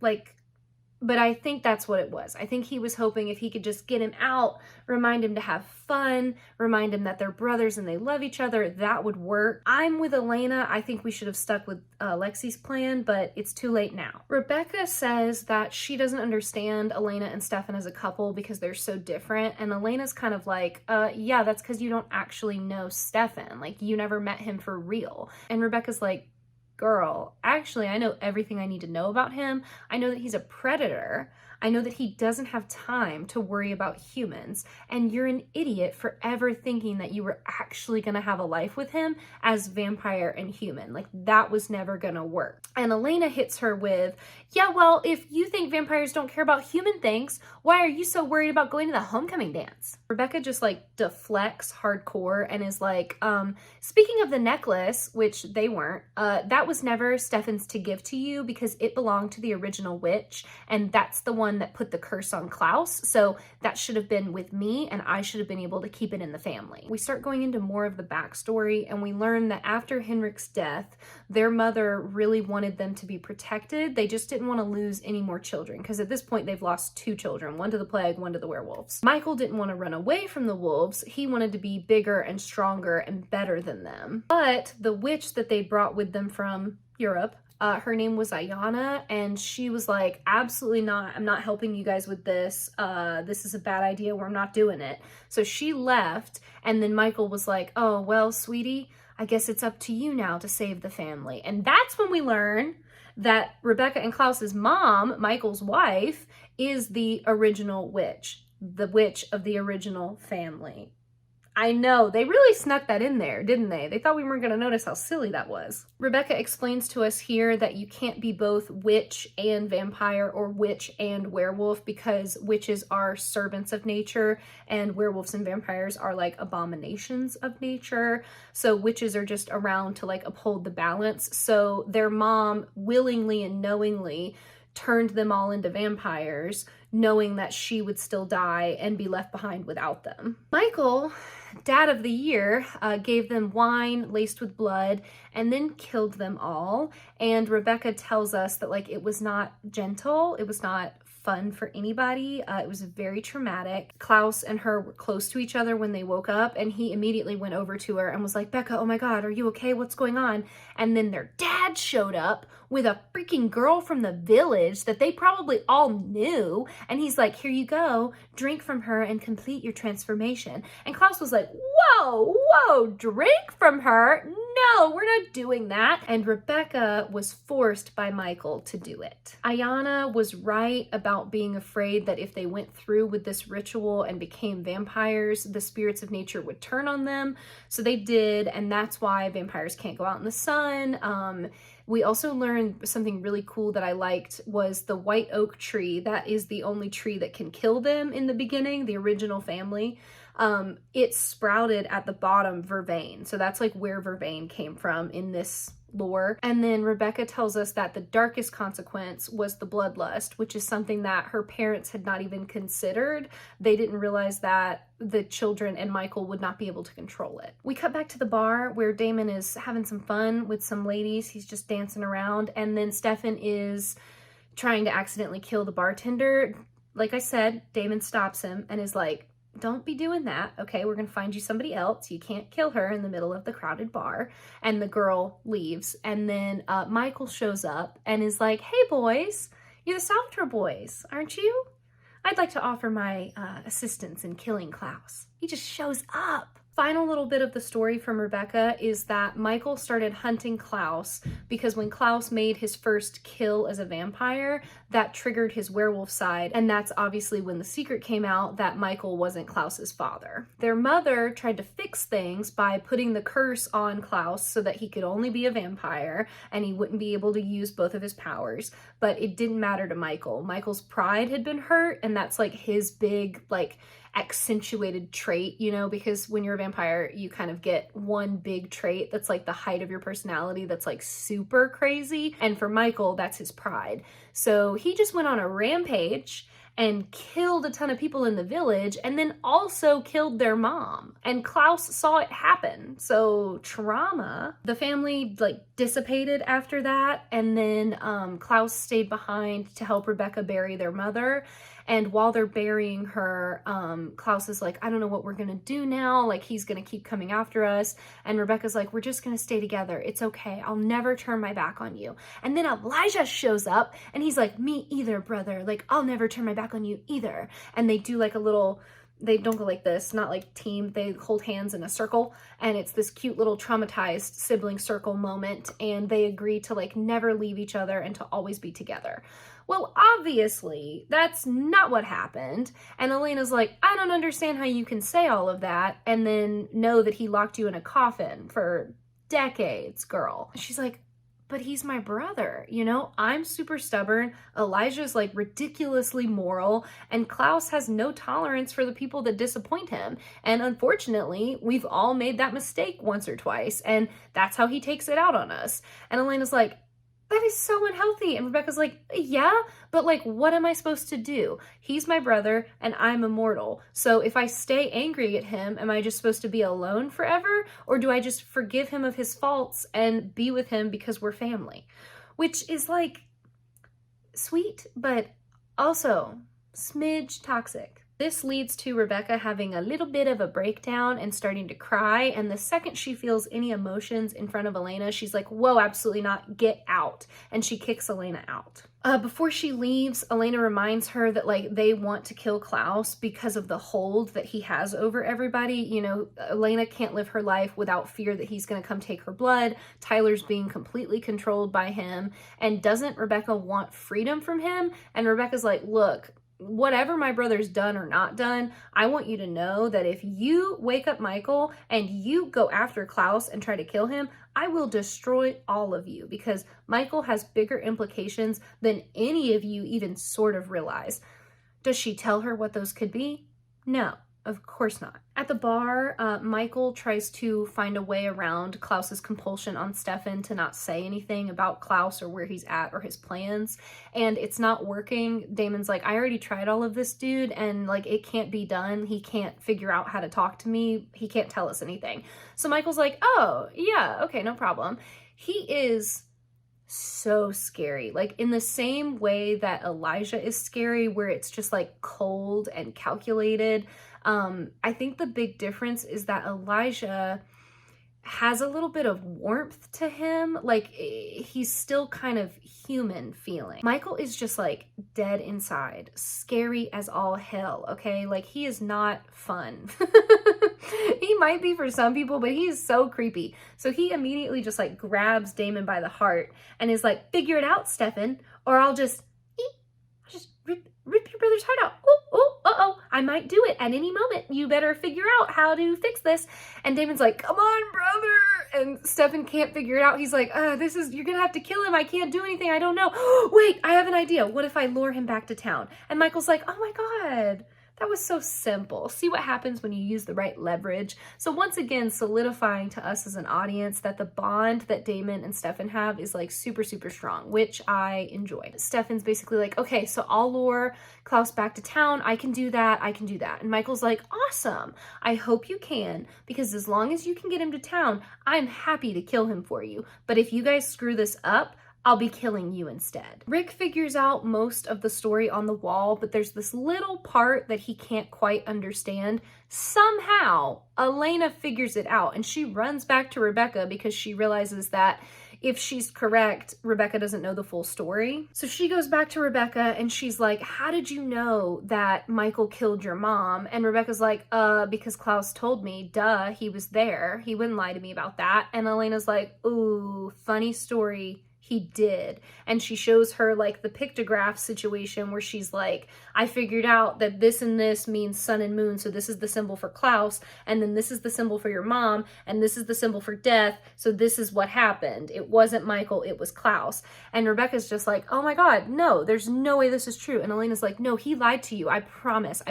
But I think that's what it was. I think he was hoping if he could just get him out, remind him to have fun, remind him that they're brothers and they love each other, that would work. I'm with Elena. I think we should have stuck with Lexi's plan, but it's too late now. Rebecca says that she doesn't understand Elena and Stefan as a couple because they're so different. And Elena's kind of like, yeah, that's because you don't actually know Stefan. Like, you never met him for real. And Rebecca's like, girl, actually, I know everything I need to know about him. I know that he's a predator. I know that he doesn't have time to worry about humans. And you're an idiot for ever thinking that you were actually going to have a life with him as vampire and human. Like, that was never going to work. And Elena hits her with, yeah, well, if you think vampires don't care about human things, why are you so worried about going to the homecoming dance? Rebecca just like deflects hardcore and is like, speaking of the necklace, which they weren't, that was never Stefan's to give to you because it belonged to the original witch. And that's the one that put the curse on Klaus. So that should have been with me and I should have been able to keep it in the family. We start going into more of the backstory and we learn that after Henrik's death, their mother really wanted them to be protected. They just didn't want to lose any more children because at this point they've lost 2 children, one to the plague, one to the werewolves. Michael didn't want to run away from the wolves. He wanted to be bigger and stronger and better than them. But the witch that they brought with them from Europe, her name was Ayana, and she was like, absolutely not. I'm not helping you guys with this. This is a bad idea. We're not doing it. So she left, and then Michael was like, oh, well, sweetie, I guess it's up to you now to save the family. And that's when we learn that Rebecca and Klaus's mom, Michael's wife, is the original witch, the witch of the original family. I know, they really snuck that in there, didn't they? They thought we weren't going to notice how silly that was. Rebecca explains to us here that you can't be both witch and vampire or witch and werewolf because witches are servants of nature and werewolves and vampires are like abominations of nature. So witches are just around to like uphold the balance. So their mom willingly and knowingly turned them all into vampires, knowing that she would still die and be left behind without them. Michael, dad of the year, gave them wine laced with blood and then killed them all. And Rebecca tells us that like it was not gentle, it was not fun for anybody. It was very traumatic. Klaus and her were close to each other when they woke up, and he immediately went over to her and was like, Becca, oh my God, are you okay? What's going on? And then their dad showed up with a freaking girl from the village that they probably all knew. And he's like, here you go, drink from her and complete your transformation. And Klaus was like, whoa, drink from her? No, we're not doing that. And Rebecca was forced by Michael to do it. Ayana was right about being afraid that if they went through with this ritual and became vampires, the spirits of nature would turn on them. So they did, and that's why vampires can't go out in the sun. We also learned something really cool that I liked was the white oak tree. That is the only tree that can kill them in the beginning, the original family. It sprouted at the bottom vervain. So that's like where vervain came from in this lore. And then Rebecca tells us that the darkest consequence was the bloodlust, which is something that her parents had not even considered. They didn't realize that the children and Michael would not be able to control it. We cut back to the bar where Damon is having some fun with some ladies. He's just dancing around. And then Stefan is trying to accidentally kill the bartender. Like I said, Damon stops him and is like, don't be doing that, okay? We're gonna find you somebody else. You can't kill her in the middle of the crowded bar. And the girl leaves. And then Michael shows up and is like, hey boys, you're the Salvatore boys, aren't you? I'd like to offer my assistance in killing Klaus. He just shows up. Final little bit of the story from Rebecca is that Michael started hunting Klaus because when Klaus made his first kill as a vampire, that triggered his werewolf side, and that's obviously when the secret came out that Michael wasn't Klaus's father. Their mother tried to fix things by putting the curse on Klaus so that he could only be a vampire and he wouldn't be able to use both of his powers, but it didn't matter to Michael. Michael's pride had been hurt, and that's like his big, like, accentuated trait, you know, because when you're a vampire, you kind of get one big trait that's like the height of your personality that's like super crazy. And for Michael, that's his pride. So he just went on a rampage and killed a ton of people in the village and then also killed their mom. And Klaus saw it happen. So trauma. The family like dissipated after that. And then Klaus stayed behind to help Rebecca bury their mother. And while they're burying her, Klaus is like, I don't know what we're gonna do now. Like, he's gonna keep coming after us. And Rebecca's like, we're just gonna stay together. It's okay. I'll never turn my back on you. And then Elijah shows up and he's like, me either, brother. Like, I'll never turn my back on you either. And they do like a little, they don't go like this, not like team, they hold hands in a circle, and it's this cute little traumatized sibling circle moment, and they agree to like never leave each other and to always be together. Well, obviously, that's not what happened, and Elena's like, I don't understand how you can say all of that and then know that he locked you in a coffin for decades, girl. She's like, but he's my brother, you know? I'm super stubborn, Elijah's like ridiculously moral, and Klaus has no tolerance for the people that disappoint him. And unfortunately, we've all made that mistake once or twice, and that's how he takes it out on us. And Elena's like, that is so unhealthy. And Rebecca's like, yeah, but like, what am I supposed to do? He's my brother and I'm immortal. So if I stay angry at him, am I just supposed to be alone forever? Or do I just forgive him of his faults and be with him because we're family? Which is like sweet, but also smidge toxic. This leads to Rebecca having a little bit of a breakdown and starting to cry. And the second she feels any emotions in front of Elena, she's like, whoa, absolutely not, get out. And she kicks Elena out. Before she leaves, Elena reminds her that like they want to kill Klaus because of the hold that he has over everybody. You know, Elena can't live her life without fear that he's going to come take her blood. Tyler's being completely controlled by him. And doesn't Rebecca want freedom from him? And Rebecca's like, look, whatever my brother's done or not done, I want you to know that if you wake up Michael and you go after Klaus and try to kill him, I will destroy all of you, because Michael has bigger implications than any of you even sort of realize. Does she tell her what those could be? No. Of course not. At the bar, Michael tries to find a way around Klaus's compulsion on Stefan to not say anything about Klaus or where he's at or his plans, and it's not working. Damon's like, I already tried all of this, dude, and like, it can't be done. He can't figure out how to talk to me. He can't tell us anything. So Michael's like, oh, yeah, okay, no problem. He is so scary, like in the same way that Elijah is scary, where it's just like cold and calculated. I think the big difference is that Elijah has a little bit of warmth to him. Like, he's still kind of human feeling. Michael is just like dead inside, scary as all hell, okay? Like, he is not fun. He might be for some people, but he's so creepy. So he immediately just like grabs Damon by the heart and is like, figure it out, Stefan, or I'll just rip your brother's heart out. Oh, uh-oh, I might do it at any moment. You better figure out how to fix this. And Damon's like, come on, brother. And Stefan can't figure it out. He's like, you're gonna have to kill him. I can't do anything. I don't know. Wait, I have an idea. What if I lure him back to town? And Michael's like, oh my God, that was so simple. See what happens when you use the right leverage. So once again, solidifying to us as an audience that the bond that Damon and Stefan have is like super, super strong, which I enjoyed. Stefan's basically like, okay, so I'll lure Klaus back to town. I can do that. I can do that. And Michael's like, awesome. I hope you can, because as long as you can get him to town, I'm happy to kill him for you. But if you guys screw this up, I'll be killing you instead. Rick figures out most of the story on the wall, but there's this little part that he can't quite understand. Somehow, Elena figures it out, and she runs back to Rebecca because she realizes that if she's correct, Rebecca doesn't know the full story. So she goes back to Rebecca and she's like, how did you know that Michael killed your mom? And Rebecca's like, because Klaus told me, duh, he was there. He wouldn't lie to me about that. And Elena's like, ooh, funny story. He did. And she shows her like the pictograph situation where she's like, I figured out that this and this means sun and moon, so this is the symbol for Klaus, and then this is the symbol for your mom, and this is the symbol for death, so this is what happened. It wasn't Michael, it was Klaus. And Rebecca's just like, oh my God, no, there's no way this is true. And Elena's like, no, he lied to you. I promise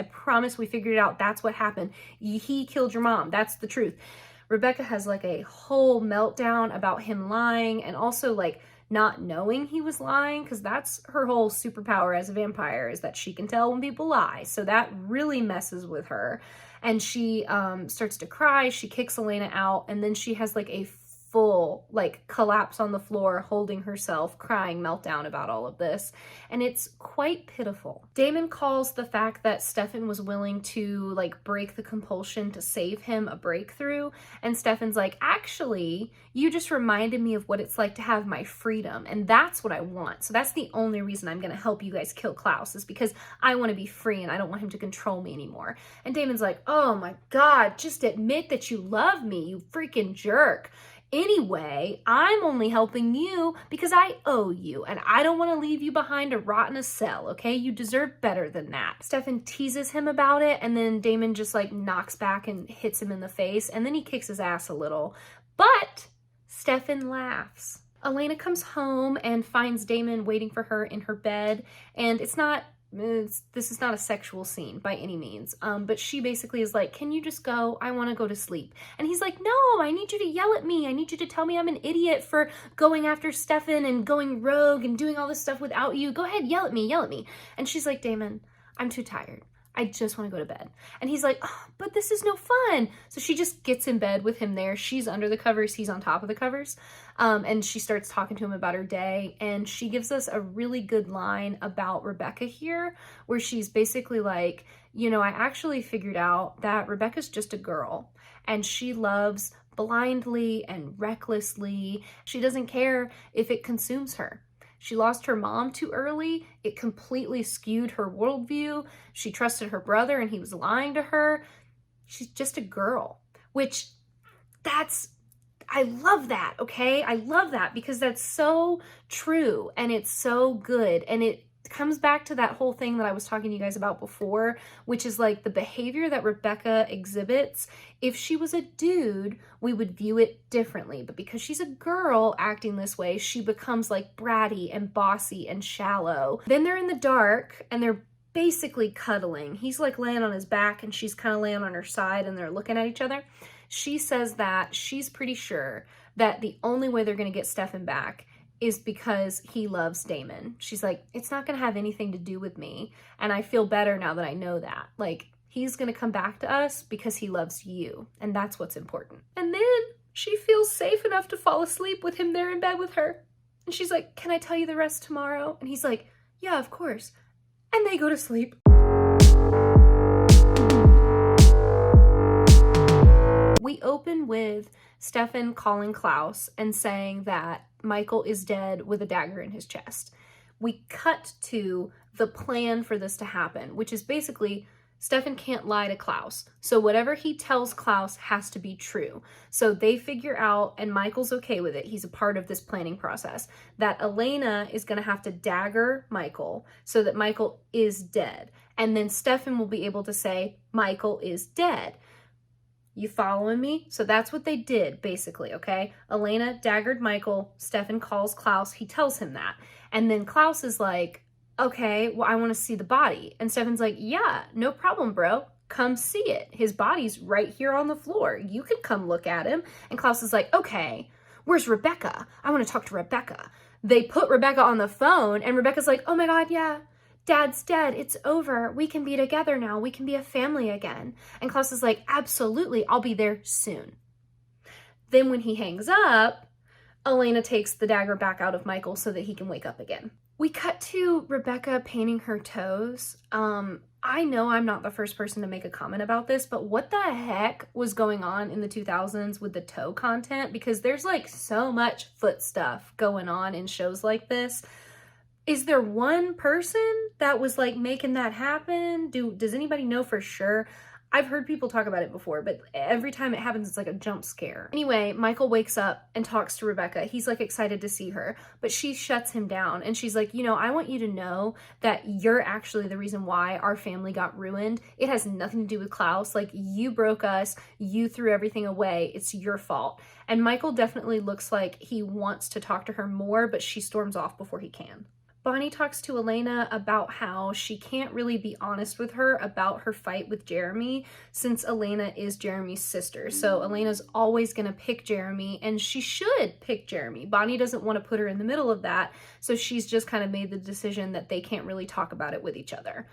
we figured it out. That's what happened. He killed your mom. That's the truth. Rebecca has like a whole meltdown about him lying, and also like not knowing he was lying, because that's her whole superpower as a vampire, is that she can tell when people lie. So that really messes with her. And she starts to cry. She kicks Elena out, and then she has like a full like collapse on the floor, holding herself, crying meltdown about all of this. And it's quite pitiful. Damon calls the fact that Stefan was willing to like break the compulsion to save him a breakthrough. And Stefan's like, actually, you just reminded me of what it's like to have my freedom. And that's what I want. So that's the only reason I'm going to help you guys kill Klaus, is because I want to be free and I don't want him to control me anymore. And Damon's like, oh my God, just admit that you love me, you freaking jerk. Anyway, I'm only helping you because I owe you, and I don't want to leave you behind to rot in a cell, okay? You deserve better than that. Stefan teases him about it, and then Damon just like knocks back and hits him in the face, and then he kicks his ass a little. But Stefan laughs. Elena comes home and finds Damon waiting for her in her bed, and this is not a sexual scene by any means, but she basically is like, can you just go? I want to go to sleep. And he's like, no, I need you to yell at me. I need you to tell me I'm an idiot for going after Stefan and going rogue and doing all this stuff without you. Go ahead, yell at me, yell at me. And she's like, Damon, I'm too tired. I just want to go to bed. And he's like, oh, but this is no fun. So she just gets in bed with him there. She's under the covers. He's on top of the covers. And she starts talking to him about her day. And she gives us a really good line about Rebecca here, where she's basically like, you know, I actually figured out that Rebecca's just a girl, and she loves blindly and recklessly. She doesn't care if it consumes her. She lost her mom too early. It completely skewed her worldview. She trusted her brother and he was lying to her. She's just a girl, which I love that, okay? I love that because that's so true and it's so good. And comes back to that whole thing that I was talking to you guys about before, which is like the behavior that Rebecca exhibits. If she was a dude, we would view it differently. But because she's a girl acting this way, she becomes like bratty and bossy and shallow. Then they're in the dark and they're basically cuddling. He's like laying on his back and she's kind of laying on her side and they're looking at each other. She says that she's pretty sure that the only way they're going to get Stefan back is because he loves Damon. She's like, it's not going to have anything to do with me. And I feel better now that I know that. Like, he's going to come back to us because he loves you. And that's what's important. And then she feels safe enough to fall asleep with him there in bed with her. And she's like, can I tell you the rest tomorrow? And he's like, yeah, of course. And they go to sleep. We open with Stefan calling Klaus and saying that Michael is dead with a dagger in his chest. We cut to the plan for this to happen, which is basically Stefan can't lie to Klaus. So whatever he tells Klaus has to be true. So they figure out, and Michael's okay with it, he's a part of this planning process, that Elena is going to have to dagger Michael so that Michael is dead. And then Stefan will be able to say, Michael is dead. You following me? So that's what they did, basically, okay? Elena daggered Michael. Stefan calls Klaus. He tells him that. And then Klaus is like, okay, well, I want to see the body. And Stefan's like, yeah, no problem, bro. Come see it. His body's right here on the floor. You can come look at him. And Klaus is like, okay, where's Rebecca? I want to talk to Rebecca. They put Rebecca on the phone, and Rebecca's like, oh my God, yeah. Dad's dead. It's over. We can be together now. We can be a family again. And Klaus is like, absolutely. I'll be there soon. Then when he hangs up, Elena takes the dagger back out of Michael so that he can wake up again. We cut to Rebecca painting her toes. I know I'm not the first person to make a comment about this, but what the heck was going on in the 2000s with the toe content? Because there's like so much foot stuff going on in shows like this. Is there one person that was like making that happen? Does anybody know for sure? I've heard people talk about it before, but every time it happens, it's like a jump scare. Anyway, Michael wakes up and talks to Rebecca. He's like excited to see her, but she shuts him down. And she's like, you know, I want you to know that you're actually the reason why our family got ruined. It has nothing to do with Klaus. Like, you broke us. You threw everything away. It's your fault. And Michael definitely looks like he wants to talk to her more, but she storms off before he can. Bonnie talks to Elena about how she can't really be honest with her about her fight with Jeremy since Elena is Jeremy's sister. So Elena's always going to pick Jeremy, and she should pick Jeremy. Bonnie doesn't want to put her in the middle of that, so she's just kind of made the decision that they can't really talk about it with each other.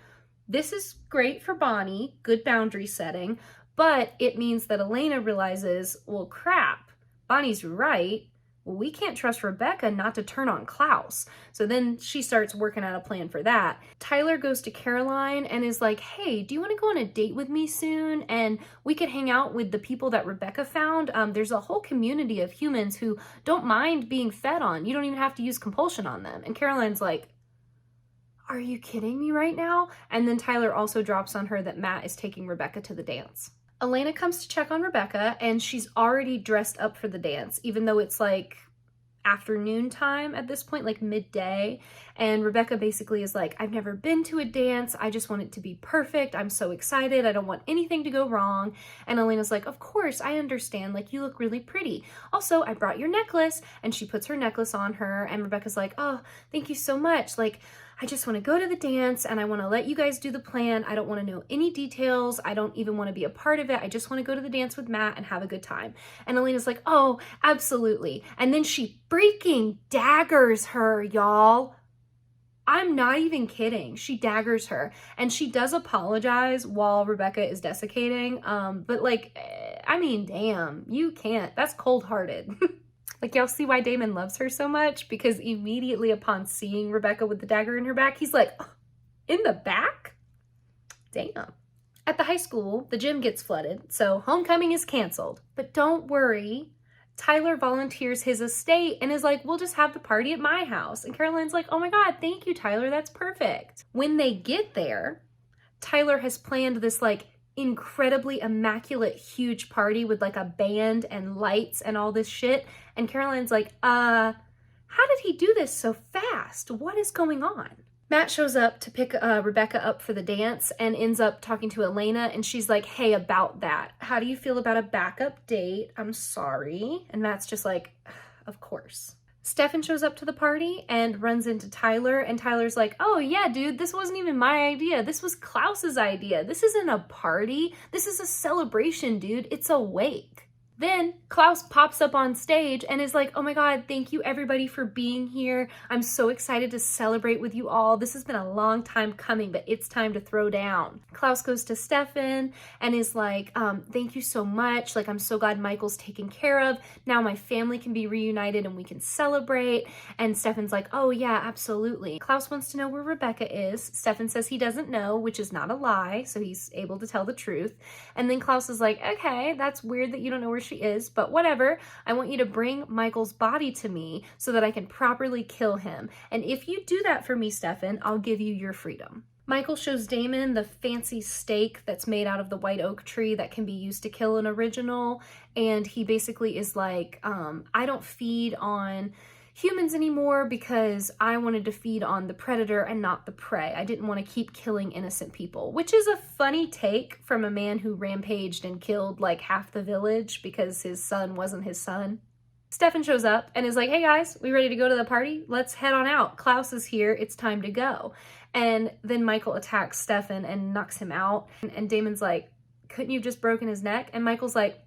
This is great for Bonnie, good boundary setting, but it means that Elena realizes, well, crap, Bonnie's right. We can't trust Rebecca not to turn on Klaus. So then she starts working out a plan for that. Tyler goes to Caroline and is like, hey, do you want to go on a date with me soon? And we could hang out with the people that Rebecca found. There's a whole community of humans who don't mind being fed on. You don't even have to use compulsion on them. And Caroline's like, are you kidding me right now? And then Tyler also drops on her that Matt is taking Rebecca to the dance. Elena comes to check on Rebecca, and she's already dressed up for the dance, even though it's like afternoon time at this point, like midday. And Rebecca basically is like, I've never been to a dance. I just want it to be perfect. I'm so excited. I don't want anything to go wrong. And Elena's like, of course, I understand. Like, you look really pretty. Also, I brought your necklace. And she puts her necklace on her, and Rebecca's like, oh, thank you so much. Like, I just want to go to the dance and I want to let you guys do the plan. I don't want to know any details. I don't even want to be a part of it. I just want to go to the dance with Matt and have a good time. And Elena's like, oh, absolutely. And then she freaking daggers her, y'all. I'm not even kidding. She daggers her, and she does apologize while Rebecca is desiccating. But like, I mean, damn, you can't. That's cold-hearted. Like, y'all see why Damon loves her so much? Because immediately upon seeing Rebecca with the dagger in her back, he's like, oh, in the back? Damn. At the high school, the gym gets flooded, so homecoming is canceled. But don't worry, Tyler volunteers his estate and is like, we'll just have the party at my house. And Caroline's like, oh my God, thank you, Tyler, that's perfect. When they get there, Tyler has planned this like incredibly immaculate huge party with like a band and lights and all this shit. And Caroline's like, how did he do this so fast? What is going on? Matt shows up to pick Rebecca up for the dance and ends up talking to Elena, and she's like, hey, about that, how do you feel about a backup date? I'm sorry. And Matt's just like, of course. Stefan shows up to the party and runs into Tyler, and Tyler's like, oh yeah, dude, this wasn't even my idea. This was Klaus's idea. This isn't a party. This is a celebration, dude. It's a wake. Then Klaus pops up on stage and is like, oh my God, thank you everybody for being here. I'm so excited to celebrate with you all. This has been a long time coming, but it's time to throw down. Klaus goes to Stefan and is like, thank you so much. Like, I'm so glad Michael's taken care of. Now my family can be reunited and we can celebrate. And Stefan's like, oh yeah, absolutely. Klaus wants to know where Rebecca is. Stefan says he doesn't know, which is not a lie. So he's able to tell the truth. And then Klaus is like, okay, that's weird that you don't know where she is, but whatever. I want you to bring Michael's body to me so that I can properly kill him. And if you do that for me, Stefan, I'll give you your freedom. Michael shows Damon the fancy stake that's made out of the white oak tree that can be used to kill an original. And he basically is like, I don't feed on humans anymore because I wanted to feed on the predator and not the prey. I didn't want to keep killing innocent people, which is a funny take from a man who rampaged and killed like half the village because his son wasn't his son. Stefan shows up and is like, hey guys, we ready to go to the party? Let's head on out. Klaus is here. It's time to go. And then Michael attacks Stefan and knocks him out. And Damon's like, couldn't you have just broken his neck? And Michael's like,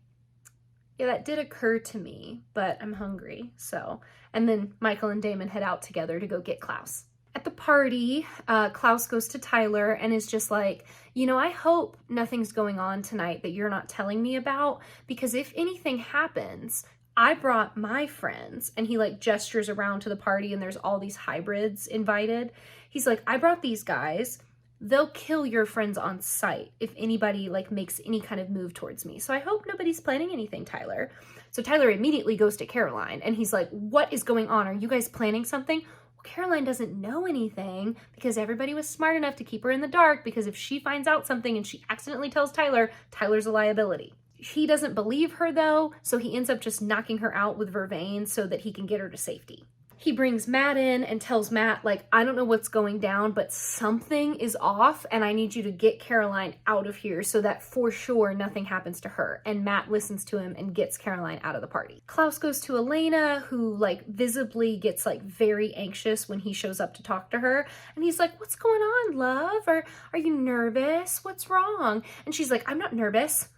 yeah, that did occur to me, but I'm hungry, so. And then Michael and Damon head out together to go get Klaus. At the party, Klaus goes to Tyler and is just like, you know, I hope nothing's going on tonight that you're not telling me about, because if anything happens, I brought my friends. And he like gestures around to the party and there's all these hybrids invited. He's like, I brought these guys. They'll kill your friends on sight if anybody like makes any kind of move towards me. So I hope nobody's planning anything, Tyler. So Tyler immediately goes to Caroline and he's like, what is going on? Are you guys planning something? Well, Caroline doesn't know anything because everybody was smart enough to keep her in the dark, because if she finds out something and she accidentally tells Tyler, Tyler's a liability. He doesn't believe her though, so he ends up just knocking her out with vervain so that he can get her to safety. He brings Matt in and tells Matt, like, I don't know what's going down, but something is off and I need you to get Caroline out of here so that for sure nothing happens to her. And Matt listens to him and gets Caroline out of the party. Klaus goes to Elena, who like visibly gets like very anxious when he shows up to talk to her. And he's like, what's going on, love? Or are you nervous? What's wrong? And she's like, I'm not nervous.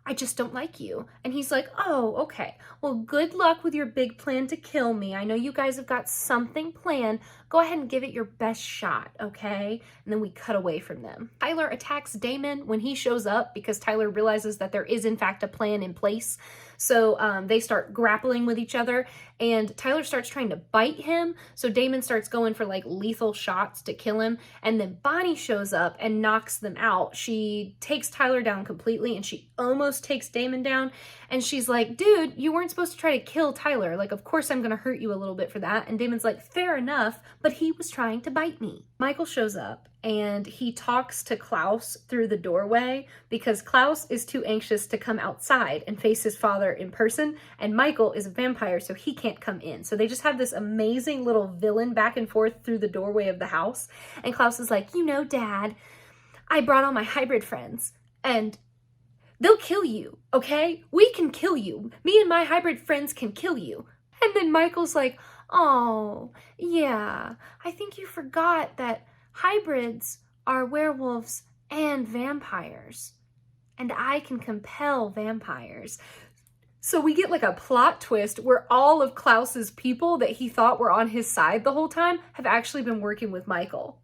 I just don't like you. And he's like, oh, okay. Well, good luck with your big plan to kill me. I know you guys have got something planned. Go ahead and give it your best shot, okay? And then we cut away from them. Tyler attacks Damon when he shows up because Tyler realizes that there is in fact a plan in place. So they start grappling with each other and Tyler starts trying to bite him. So Damon starts going for like lethal shots to kill him. And then Bonnie shows up and knocks them out. She takes Tyler down completely and she almost takes Damon down. And she's like, dude, you weren't supposed to try to kill Tyler. Like, of course I'm gonna hurt you a little bit for that. And Damon's like, fair enough, but he was trying to bite me. Michael shows up and he talks to Klaus through the doorway because Klaus is too anxious to come outside and face his father in person, and Michael is a vampire, so he can't come in. So they just have this amazing little villain back and forth through the doorway of the house. And Klaus is like, you know, Dad, I brought all my hybrid friends and they'll kill you, okay? We can kill you. Me and my hybrid friends can kill you. And then Michael's like, oh, yeah, I think you forgot that hybrids are werewolves and vampires, and I can compel vampires. So we get like a plot twist where all of Klaus's people that he thought were on his side the whole time have actually been working with Michael.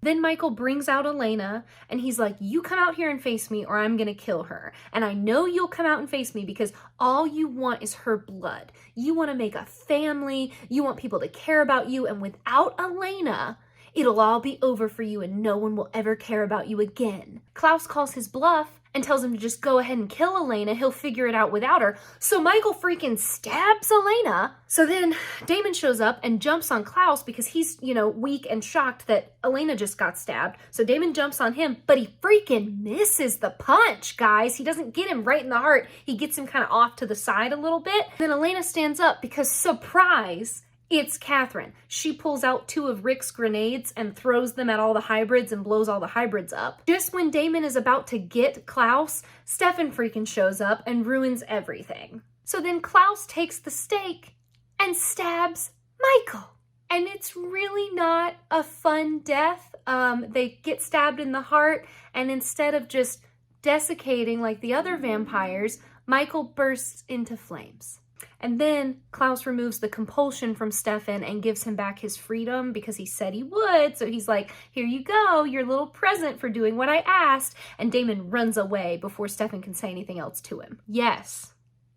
Then Michael brings out Elena and he's like, you come out here and face me or I'm gonna kill her. And I know you'll come out and face me because all you want is her blood. You wanna make a family, you want people to care about you, and without Elena, it'll all be over for you and no one will ever care about you again. Klaus calls his bluff and tells him to just go ahead and kill Elena. He'll figure it out without her. So Michael freaking stabs Elena. So then Damon shows up and jumps on Klaus because he's, you know, weak and shocked that Elena just got stabbed. So Damon jumps on him, but he freaking misses the punch, guys. He doesn't get him right in the heart. He gets him kind of off to the side a little bit. Then Elena stands up because, surprise, It's Catherine. She pulls out 2 of Rick's grenades and throws them at all the hybrids and blows all the hybrids up. Just when Damon is about to get Klaus, Stefan freaking shows up and ruins everything. So then Klaus takes the stake and stabs Michael. And it's really not a fun death. They get stabbed in the heart, and instead of just desiccating like the other vampires, Michael bursts into flames. And then Klaus removes the compulsion from Stefan and gives him back his freedom because he said he would. So he's like, here you go, your little present for doing what I asked. And Damon runs away before Stefan can say anything else to him. Yes,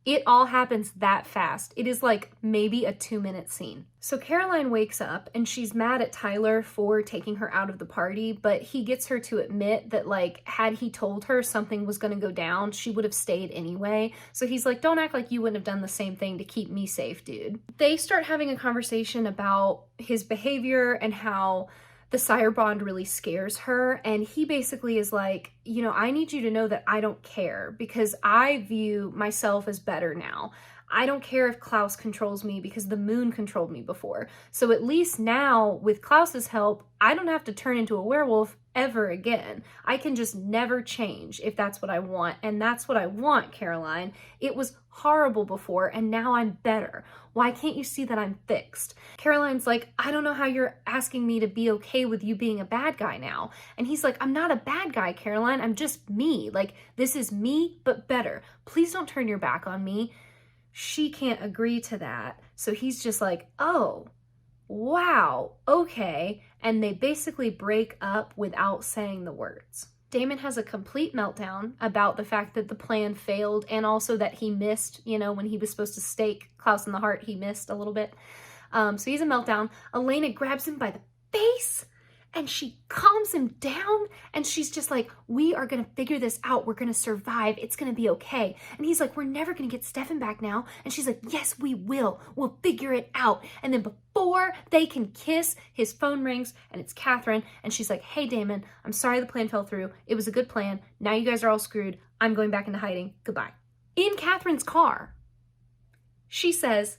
it all happens that fast. It is like maybe a 2-minute scene. So Caroline wakes up and she's mad at Tyler for taking her out of the party, but he gets her to admit that, like, had he told her something was gonna go down, she would have stayed anyway. So he's like, don't act like you wouldn't have done the same thing to keep me safe, dude. They start having a conversation about his behavior and how the Sire bond really scares her, and he basically is like, you know, I need you to know that I don't care because I view myself as better now. I don't care if Klaus controls me because the moon controlled me before. So at least now, with Klaus's help, I don't have to turn into a werewolf ever again. I can just never change if that's what I want. And that's what I want, Caroline. It was horrible before and now I'm better. Why can't you see that I'm fixed? Caroline's like, I don't know how you're asking me to be okay with you being a bad guy now. And he's like, I'm not a bad guy, Caroline. I'm just me. Like, this is me, but better. Please don't turn your back on me. She can't agree to that. So he's just like, oh, wow, okay. And they basically break up without saying the words. Damon has a complete meltdown about the fact that the plan failed and also that he missed, you know, when he was supposed to stake Klaus in the heart, he missed a little bit. So he's a meltdown. Elena grabs him by the face and she calms him down and she's just like, we are going to figure this out. We're going to survive. It's going to be okay. And he's like, we're never going to get Stefan back now. And she's like, yes, we will. We'll figure it out. And then before they can kiss, his phone rings and it's Catherine. And she's like, hey, Damon, I'm sorry the plan fell through. It was a good plan. Now you guys are all screwed. I'm going back into hiding. Goodbye. In Catherine's car, she says,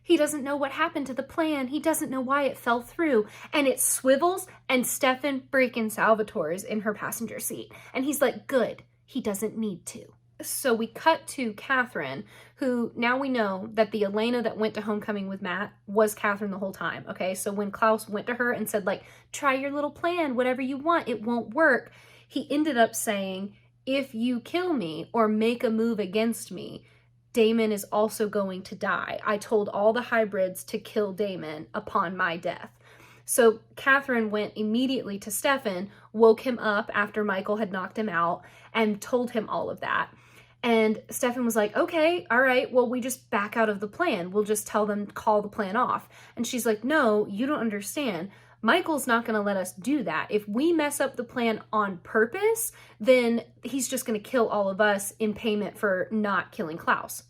he doesn't know what happened to the plan. He doesn't know why it fell through. And it swivels and Stefan freaking Salvatore's in her passenger seat. And he's like, good, he doesn't need to. So we cut to Catherine, who now we know that the Elena that went to homecoming with Matt was Catherine the whole time, okay? So when Klaus went to her and said, like, try your little plan, whatever you want, it won't work, he ended up saying, if you kill me or make a move against me, Damon is also going to die. I told all the hybrids to kill Damon upon my death. So Catherine went immediately to Stefan, woke him up after Michael had knocked him out, and told him all of that. And Stefan was like, okay, all right, well, we just back out of the plan. We'll just tell them, call the plan off. And she's like, no, you don't understand. Michael's not going to let us do that. If we mess up the plan on purpose, then he's just going to kill all of us in payment for not killing Klaus.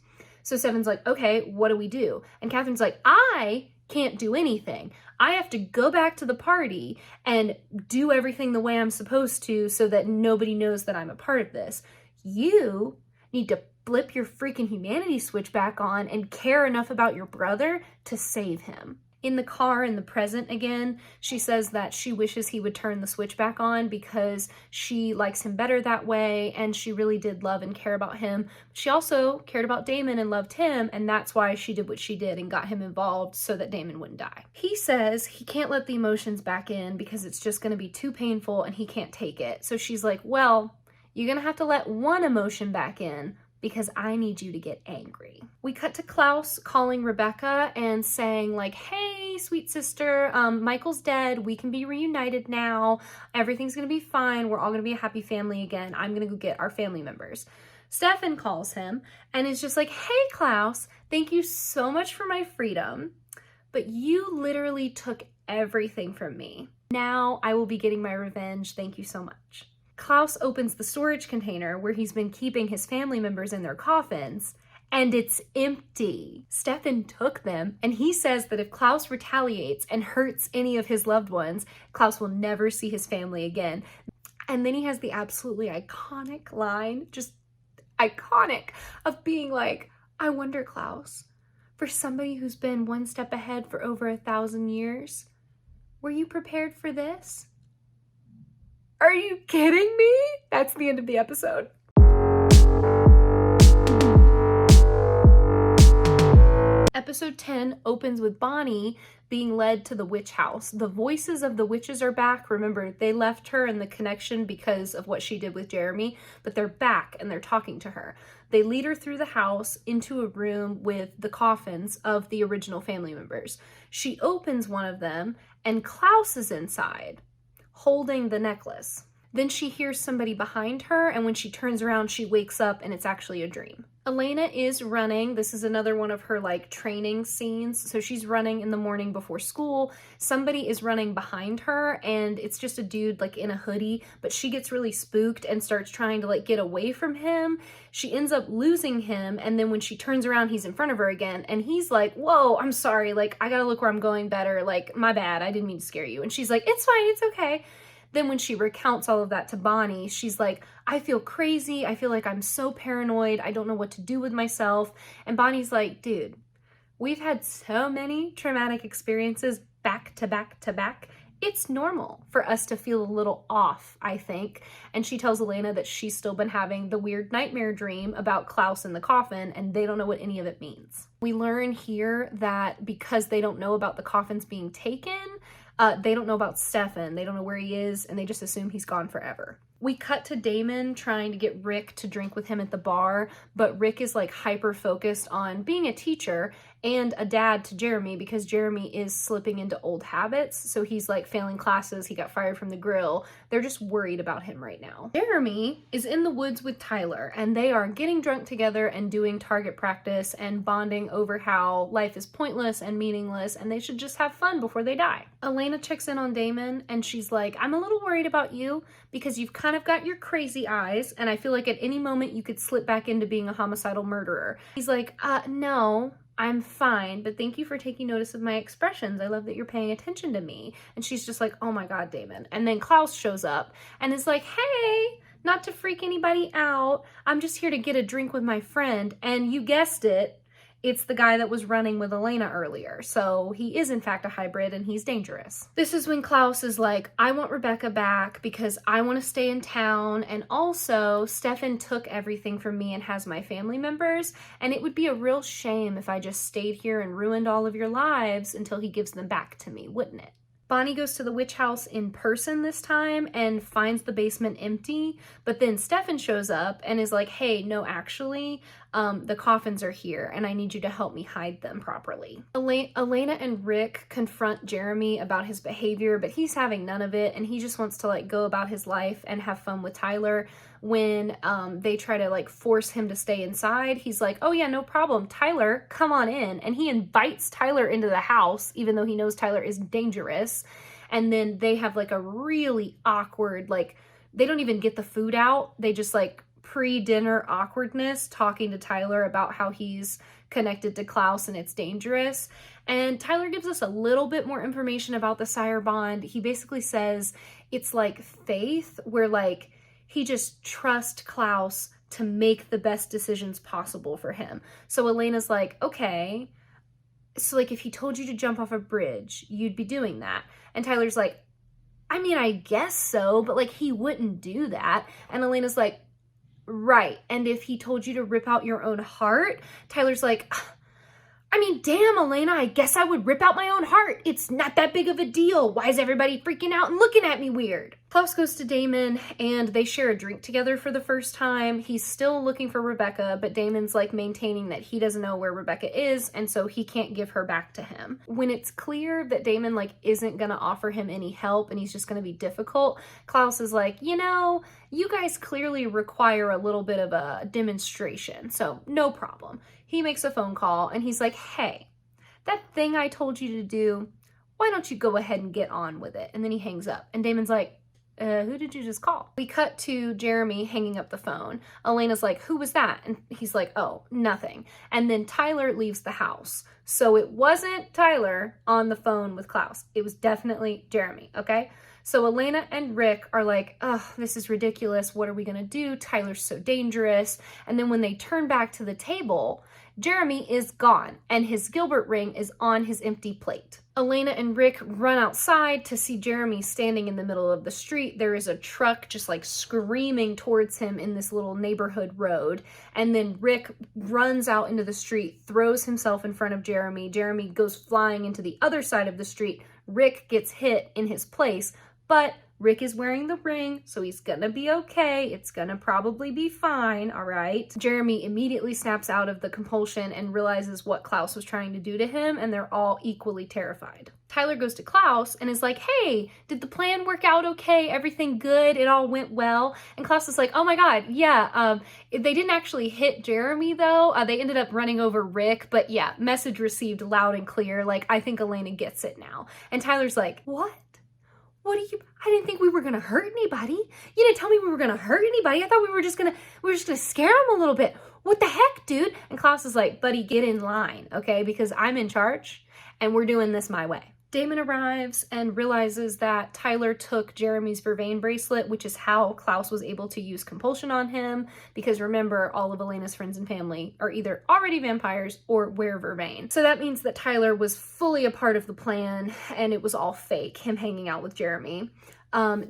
So Stefan's like, okay, what do we do? And Catherine's like, I can't do anything. I have to go back to the party and do everything the way I'm supposed to so that nobody knows that I'm a part of this. You need to flip your freaking humanity switch back on and care enough about your brother to save him. In the car in the present again, she says that she wishes he would turn the switch back on because she likes him better that way and she really did love and care about him. She also cared about Damon and loved him, and that's why she did what she did and got him involved so that Damon wouldn't die. He says he can't let the emotions back in because it's just going to be too painful and he can't take it. So she's like, well, you're going to have to let one emotion back in because I need you to get angry. We cut to Klaus calling Rebecca and saying like, hey, sweet sister, Michael's dead. We can be reunited now. Everything's gonna be fine. We're all gonna be a happy family again. I'm gonna go get our family members. Stefan calls him and is just like, hey, Klaus, thank you so much for my freedom, but you literally took everything from me. Now I will be getting my revenge. Thank you so much. Klaus opens the storage container where he's been keeping his family members in their coffins, and it's empty. Stefan took them, and he says that if Klaus retaliates and hurts any of his loved ones, Klaus will never see his family again. And then he has the absolutely iconic line, just iconic, of being like, I wonder, Klaus, For somebody who's been one step ahead for over 1,000 years? Were you prepared for this? Are you kidding me? That's the end of the episode. Episode 10 opens with Bonnie being led to the witch house. The voices of the witches are back. Remember, they left her in the connection because of what she did with Jeremy, but they're back and they're talking to her. They lead her through the house into a room with the coffins of the original family members. She opens one of them and Klaus is inside, holding the necklace. Then she hears somebody behind her, and when she turns around, she wakes up and it's actually a dream. Elena is running. This is another one of her like training scenes. So she's running in the morning before school. Somebody is running behind her and it's just a dude like in a hoodie, but she gets really spooked and starts trying to like get away from him. She ends up losing him, and then when she turns around, he's in front of her again and he's like, whoa, I'm sorry, like I gotta look where I'm going better, like my bad, I didn't mean to scare you. And she's like, it's fine, it's okay. Then when she recounts all of that to Bonnie, she's like, I feel crazy. I feel like I'm so paranoid. I don't know what to do with myself. And Bonnie's like, dude, we've had so many traumatic experiences back to back to back. It's normal for us to feel a little off, I think. And she tells Elena that she's still been having the weird nightmare dream about Klaus in the coffin, and they don't know what any of it means. We learn here that because they don't know about the coffins being taken, they don't know about Stefan, they don't know where he is, and they just assume he's gone forever. We cut to Damon trying to get Rick to drink with him at the bar, but Rick is like hyper focused on being a teacher and a dad to Jeremy because Jeremy is slipping into old habits. So he's like failing classes, he got fired from the grill. They're just worried about him right now. Jeremy is in the woods with Tyler and they are getting drunk together and doing target practice and bonding over how life is pointless and meaningless and they should just have fun before they die. Elena checks in on Damon and she's like, I'm a little worried about you because you've kind of got your crazy eyes and I feel like at any moment you could slip back into being a homicidal murderer. He's like, no, I'm fine, but thank you for taking notice of my expressions. I love that you're paying attention to me. And she's just like, oh my God, Damon. And then Klaus shows up and is like, hey, not to freak anybody out, I'm just here to get a drink with my friend. And you guessed it, it's the guy that was running with Elena earlier. So he is in fact a hybrid and he's dangerous. This is when Klaus is like, I want Rebecca back because I want to stay in town. And also Stefan took everything from me and has my family members. And it would be a real shame if I just stayed here and ruined all of your lives until he gives them back to me, wouldn't it? Bonnie goes to the witch house in person this time and finds the basement empty, but then Stefan shows up and is like, hey, no, actually, the coffins are here and I need you to help me hide them properly. Elena and Rick confront Jeremy about his behavior, but he's having none of it and he just wants to like go about his life and have fun with Tyler. When they try to like force him to stay inside, he's like, oh yeah, no problem, Tyler, come on in. And he invites Tyler into the house, even though he knows Tyler is dangerous. And then they have like a really awkward, like they don't even get the food out. They just like pre-dinner awkwardness talking to Tyler about how he's connected to Klaus and it's dangerous. And Tyler gives us a little bit more information about the Sire bond. He basically says it's like faith, where like he just trusts Klaus to make the best decisions possible for him. So Elena's like, okay, so like if he told you to jump off a bridge, you'd be doing that. And Tyler's like, I mean, I guess so, but like he wouldn't do that. And Elena's like, right. And if he told you to rip out your own heart, Tyler's like, I mean, damn, Elena, I guess I would rip out my own heart. It's not that big of a deal. Why is everybody freaking out and looking at me weird? Klaus goes to Damon and they share a drink together for the first time. He's still looking for Rebecca, but Damon's like maintaining that he doesn't know where Rebecca is and so he can't give her back to him. When it's clear that Damon like isn't gonna offer him any help and he's just gonna be difficult, Klaus is like, you know, you guys clearly require a little bit of a demonstration, so no problem. He makes a phone call and he's like, hey, that thing I told you to do, why don't you go ahead and get on with it? And then he hangs up and Damon's like, who did you just call? We cut to Jeremy hanging up the phone. Elena's like, who was that? And he's like, oh, nothing. And then Tyler leaves the house. So it wasn't Tyler on the phone with Klaus. It was definitely Jeremy, okay? So Elena and Rick are like, oh, this is ridiculous. What are we gonna do? Tyler's so dangerous. And then when they turn back to the table, Jeremy is gone, and his Gilbert ring is on his empty plate. Elena and Rick run outside to see Jeremy standing in the middle of the street. There is a truck just like screaming towards him in this little neighborhood road. And then Rick runs out into the street, throws himself in front of Jeremy. Jeremy goes flying into the other side of the street. Rick gets hit in his place, but Rick is wearing the ring, so he's gonna be okay. It's gonna probably be fine, all right? Jeremy immediately snaps out of the compulsion and realizes what Klaus was trying to do to him, and they're all equally terrified. Tyler goes to Klaus and is like, hey, did the plan work out okay? Everything good? It all went well? And Klaus is like, oh my God, yeah, they didn't actually hit Jeremy though. They ended up running over Rick, but yeah, message received loud and clear. Like, I think Elena gets it now. And Tyler's like, what? What are you, I didn't think we were gonna hurt anybody. You didn't tell me we were gonna hurt anybody. I thought we were just gonna scare them a little bit. What the heck, dude? And Klaus is like, buddy, get in line, okay? Because I'm in charge and we're doing this my way. Damon arrives and realizes that Tyler took Jeremy's vervain bracelet, which is how Klaus was able to use compulsion on him, because remember, all of Elena's friends and family are either already vampires or wear vervain. So that means that Tyler was fully a part of the plan and it was all fake, him hanging out with Jeremy.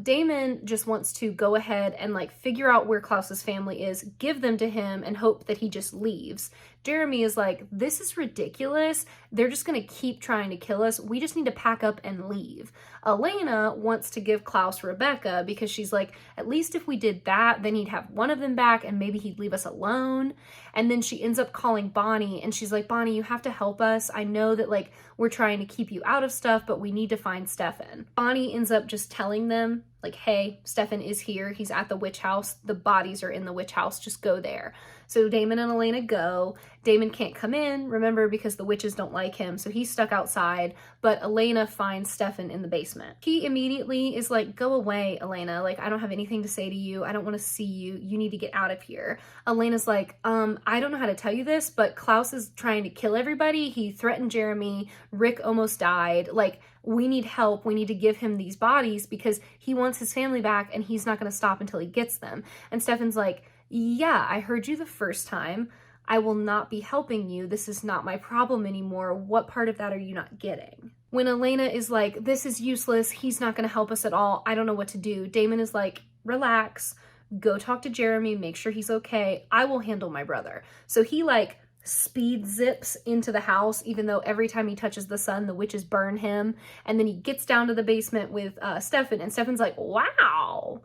Damon just wants to go ahead and like figure out where Klaus's family is, give them to him, and hope that he just leaves. Jeremy is like, this is ridiculous. They're just gonna keep trying to kill us. We just need to pack up and leave. Elena wants to give Klaus Rebecca because she's like, at least if we did that, then he'd have one of them back and maybe he'd leave us alone. And then she ends up calling Bonnie and she's like, Bonnie, you have to help us. I know that like we're trying to keep you out of stuff, but we need to find Stefan. Bonnie ends up just telling them like, hey, Stefan is here. He's at the witch house. The bodies are in the witch house. Just go there. So Damon and Elena go. Damon can't come in, remember, because the witches don't like him, so he's stuck outside, but Elena finds Stefan in the basement. He immediately is like, go away, Elena. Like, I don't have anything to say to you. I don't want to see you. You need to get out of here. Elena's like, I don't know how to tell you this, but Klaus is trying to kill everybody. He threatened Jeremy. Rick almost died. Like, we need help. We need to give him these bodies because he wants his family back and he's not going to stop until he gets them. And Stefan's like, yeah, I heard you the first time. I will not be helping you. This is not my problem anymore. What part of that are you not getting? When Elena is like, this is useless. He's not going to help us at all. I don't know what to do. Damon is like, relax. Go talk to Jeremy. Make sure he's okay. I will handle my brother. So he like speed zips into the house, even though every time he touches the sun, the witches burn him. And then he gets down to the basement with Stefan, and Stefan's like, wow,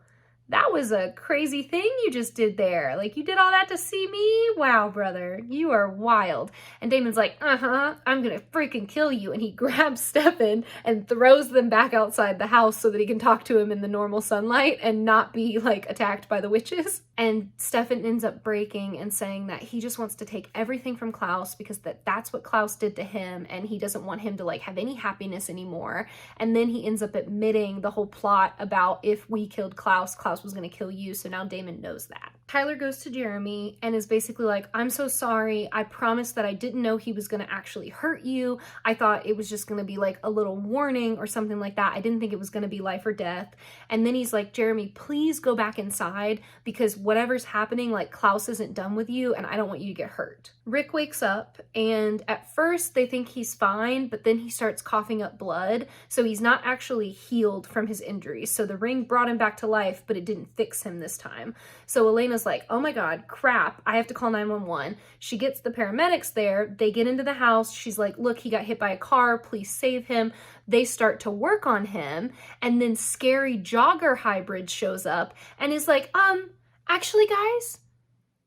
that was a crazy thing you just did there. Like, you did all that to see me? Wow, brother, you are wild. And Damon's like, I'm gonna freaking kill you. And he grabs Stefan and throws them back outside the house so that he can talk to him in the normal sunlight and not be like attacked by the witches. And Stefan ends up breaking and saying that he just wants to take everything from Klaus because that's what Klaus did to him, and he doesn't want him to like have any happiness anymore. And then he ends up admitting the whole plot about if we killed Klaus, Klaus was going to kill you. So now Damon knows that. Tyler goes to Jeremy and is basically like, I'm so sorry. I promised that I didn't know he was going to actually hurt you. I thought it was just going to be like a little warning or something like that. I didn't think it was going to be life or death. And then he's like, Jeremy, please go back inside because whatever's happening, like Klaus isn't done with you and I don't want you to get hurt. Rick wakes up and at first they think he's fine, but then he starts coughing up blood. So he's not actually healed from his injuries. So the ring brought him back to life, but it didn't fix him this time. So Elena's like, oh my God, crap, I have to call 911. She gets the paramedics there. They get into the house. She's like, look, he got hit by a car. Please save him. They start to work on him. And then scary jogger hybrid shows up and is like, actually guys,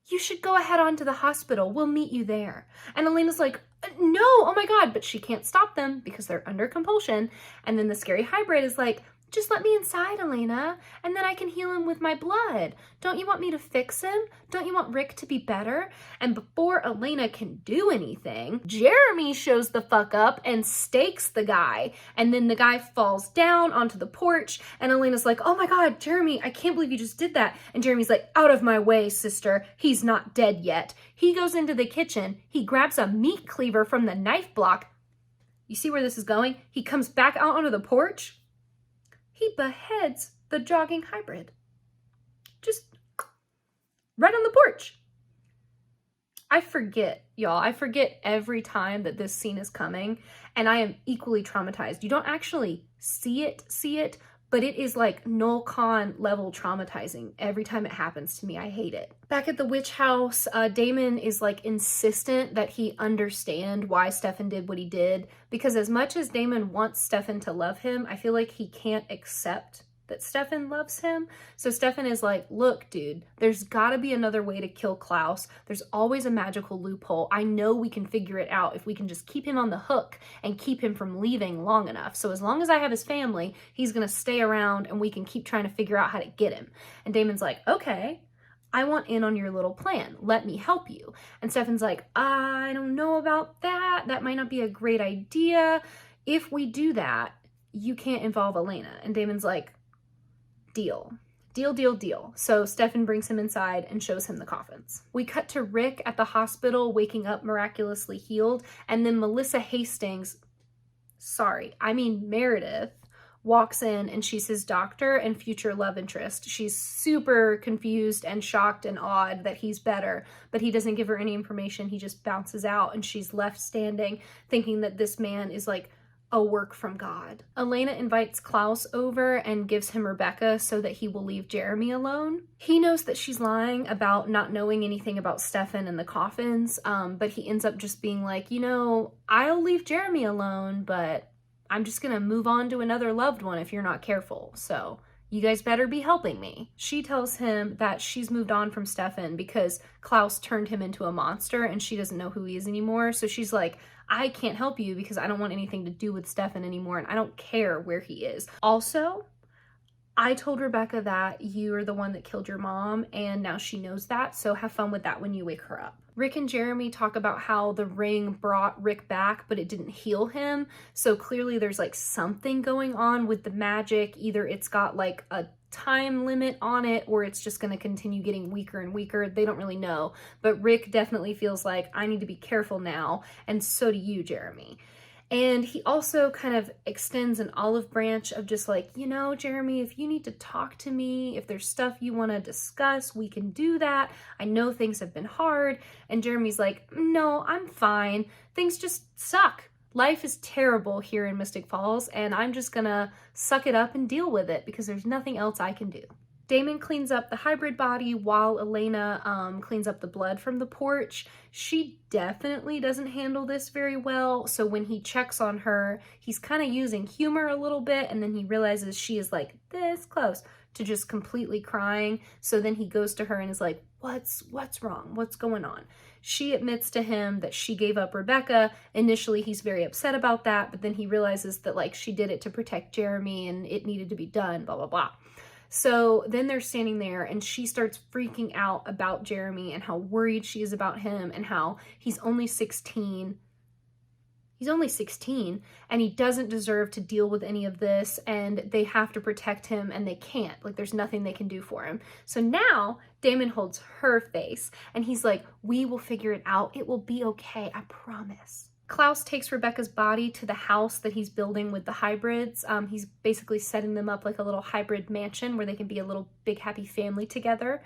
you should go ahead on to the hospital. We'll meet you there. And Elena's like, no, oh my God, but she can't stop them because they're under compulsion. And then the scary hybrid is like, just let me inside, Elena, and then I can heal him with my blood. Don't you want me to fix him? Don't you want Rick to be better? And before Elena can do anything, Jeremy shows the fuck up and stakes the guy. And then the guy falls down onto the porch, and Elena's like, oh my God, Jeremy, I can't believe you just did that. And Jeremy's like, out of my way, sister. He's not dead yet. He goes into the kitchen. He grabs a meat cleaver from the knife block. You see where this is going? He comes back out onto the porch. He beheads the jogging hybrid. Just right on the porch. I forget, y'all. I forget every time that this scene is coming, and I am equally traumatized. You don't actually see it, but it is like Noel Kahn level traumatizing every time it happens to me. I hate it. Back at the witch house, Damon is like insistent that he understand why Stefan did what he did, because as much as Damon wants Stefan to love him, I feel like he can't accept that Stefan loves him. So Stefan is like, look, dude, there's gotta be another way to kill Klaus. There's always a magical loophole. I know we can figure it out if we can just keep him on the hook and keep him from leaving long enough. So as long as I have his family, he's gonna stay around and we can keep trying to figure out how to get him. And Damon's like, okay, I want in on your little plan. Let me help you. And Stefan's like, I don't know about that. That might not be a great idea. If we do that, you can't involve Elena. And Damon's like, deal. Deal. So Stefan brings him inside and shows him the coffins. We cut to Rick at the hospital, waking up miraculously healed, and then Melissa Hastings, Meredith, walks in and she's his doctor and future love interest. She's super confused and shocked and awed that he's better, but he doesn't give her any information. He just bounces out and she's left standing thinking that this man is like a work from God. Elena invites Klaus over and gives him Rebecca so that he will leave Jeremy alone. He knows that she's lying about not knowing anything about Stefan and the coffins, but he ends up just being like, you know, I'll leave Jeremy alone, but I'm just gonna move on to another loved one if you're not careful. So you guys better be helping me. She tells him that she's moved on from Stefan because Klaus turned him into a monster and she doesn't know who he is anymore. So she's like, I can't help you because I don't want anything to do with Stefan anymore and I don't care where he is. Also, I told Rebecca that you're the one that killed your mom and now she knows that, so have fun with that when you wake her up. Rick and Jeremy talk about how the ring brought Rick back, but it didn't heal him. So clearly there's like something going on with the magic. Either it's got like a time limit on it or it's just going to continue getting weaker and weaker. They don't really know, but Rick definitely feels like I need to be careful now, and so do you, Jeremy. And he also kind of extends an olive branch of just like, you know, Jeremy, if you need to talk to me, if there's stuff you want to discuss, we can do that. I know things have been hard. And Jeremy's like, no, I'm fine. Things just suck. Life is terrible here in Mystic Falls, and I'm just gonna suck it up and deal with it because there's nothing else I can do. Damon cleans up the hybrid body while Elena cleans up the blood from the porch. She definitely doesn't handle this very well, so when he checks on her, he's kind of using humor a little bit, and then he realizes she is like this close to just completely crying. So then he goes to her and is like, what's wrong? What's going on? She admits to him that she gave up Rebecca. Initially, he's very upset about that, but then he realizes that like she did it to protect Jeremy and it needed to be done, blah, blah, blah. So then they're standing there and she starts freaking out about Jeremy and how worried she is about him and how he's only 16. He's only 16 and he doesn't deserve to deal with any of this, and they have to protect him and they can't. Like, there's nothing they can do for him. So now Damon holds her face and he's like, we will figure it out. It will be okay. I promise. Klaus takes Rebecca's body to the house that he's building with the hybrids. He's basically setting them up like a little hybrid mansion where they can be a little big happy family together.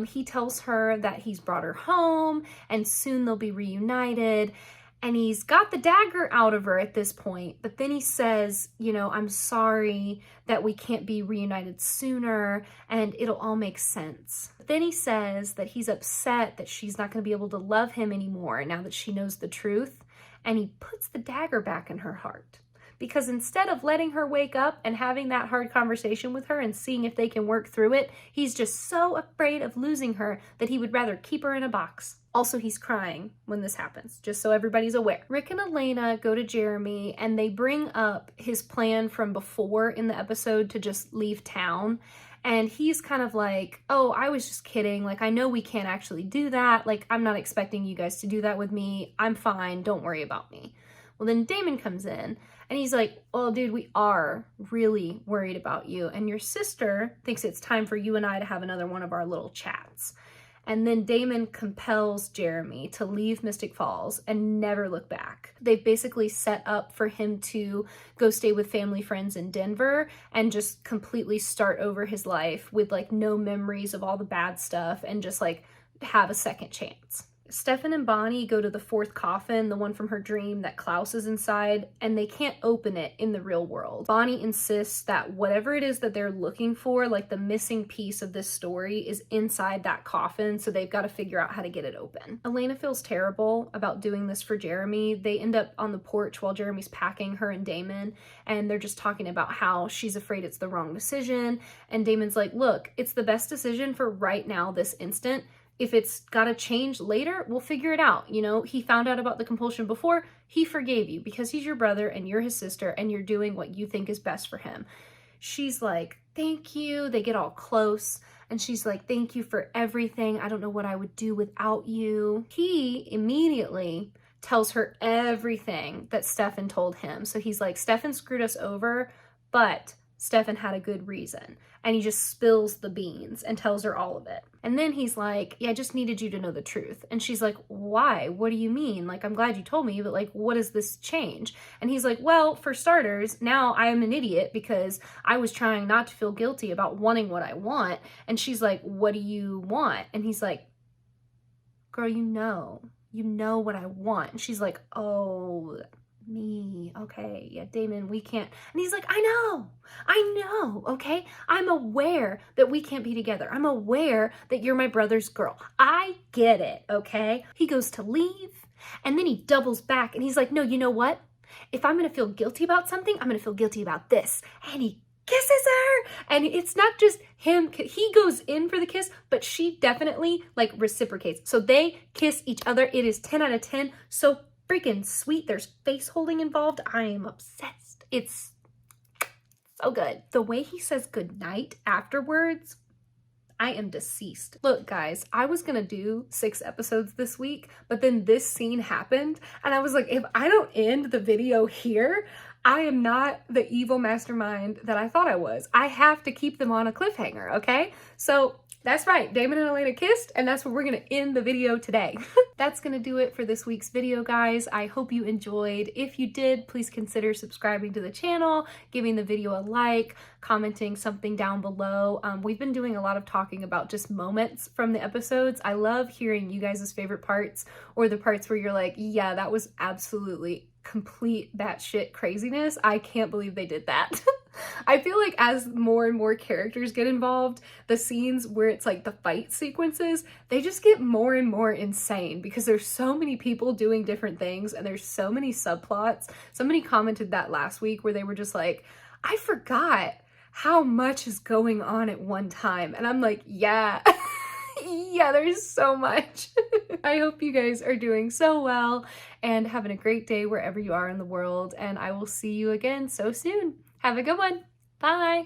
He tells her that he's brought her home and soon they'll be reunited. And he's got the dagger out of her at this point, but then he says, you know, I'm sorry that we can't be reunited sooner and it'll all make sense. But then he says that he's upset that she's not going to be able to love him anymore now that she knows the truth. And he puts the dagger back in her heart. Because instead of letting her wake up and having that hard conversation with her and seeing if they can work through it, he's just so afraid of losing her that he would rather keep her in a box. Also, he's crying when this happens, just so everybody's aware. Rick and Elena go to Jeremy and they bring up his plan from before in the episode to just leave town. And he's kind of like, oh, I was just kidding. Like, I know we can't actually do that. Like, I'm not expecting you guys to do that with me. I'm fine. Don't worry about me. Well, then Damon comes in and he's like, well, dude, we are really worried about you. And your sister thinks it's time for you and I to have another one of our little chats. And then Damon compels Jeremy to leave Mystic Falls and never look back. They've basically set up for him to go stay with family friends in Denver and just completely start over his life with like no memories of all the bad stuff and just like have a second chance. Stefan and Bonnie go to the fourth coffin, the one from her dream that Klaus is inside, and they can't open it in the real world. Bonnie insists that whatever it is that they're looking for, like the missing piece of this story, is inside that coffin, so they've got to figure out how to get it open. Elena feels terrible about doing this for Jeremy. They end up on the porch while Jeremy's packing, her and Damon, and they're just talking about how she's afraid it's the wrong decision, and Damon's like, look, it's the best decision for right now, this instant. If it's got to change later, we'll figure it out. You know, he found out about the compulsion before, he forgave you because he's your brother and you're his sister and you're doing what you think is best for him. She's like, thank you. They get all close and she's like, thank you for everything. I don't know what I would do without you. He immediately tells her everything that Stefan told him. So he's like, Stefan screwed us over, but Stefan had a good reason. And he just spills the beans and tells her all of it. And then he's like, yeah, I just needed you to know the truth. And she's like, why? What do you mean? Like, I'm glad you told me, but like, what does this change? And he's like, well, for starters, now I am an idiot because I was trying not to feel guilty about wanting what I want. And she's like, what do you want? And he's like, girl, you know what I want. And she's like, oh, me, okay, yeah, Damon, we can't. And he's like, I know, okay, I'm aware that we can't be together. I'm aware that you're my brother's girl. I get it, okay? He goes to leave and then he doubles back and he's like, no, you know what? If I'm gonna feel guilty about something, I'm gonna feel guilty about this. And he kisses her, and it's not just him, he goes in for the kiss, but she definitely like reciprocates. So they kiss each other. It is 10 out of 10. So freaking sweet. There's face holding involved. I am obsessed. It's so good. The way he says goodnight afterwards, I am deceased. Look, guys, I was gonna do 6 episodes this week, but then this scene happened, and I was like, if I don't end the video here, I am not the evil mastermind that I thought I was. I have to keep them on a cliffhanger, okay? So that's right, Damon and Elena kissed, and that's where we're gonna end the video today. That's gonna do it for this week's video, guys. I hope you enjoyed. If you did, please consider subscribing to the channel, giving the video a like, commenting something down below. We've been doing a lot of talking about just moments from the episodes. I love hearing you guys' favorite parts, or the parts where you're like, yeah, that was absolutely complete batshit craziness. I can't believe they did that. I feel like as more and more characters get involved, the scenes where it's like the fight sequences, they just get more and more insane because there's so many people doing different things and there's so many subplots. Somebody commented that last week where they were just like, I forgot how much is going on at one time. And I'm like, yeah. Yeah, there's so much. I hope you guys are doing so well and having a great day wherever you are in the world. And I will see you again so soon. Have a good one. Bye.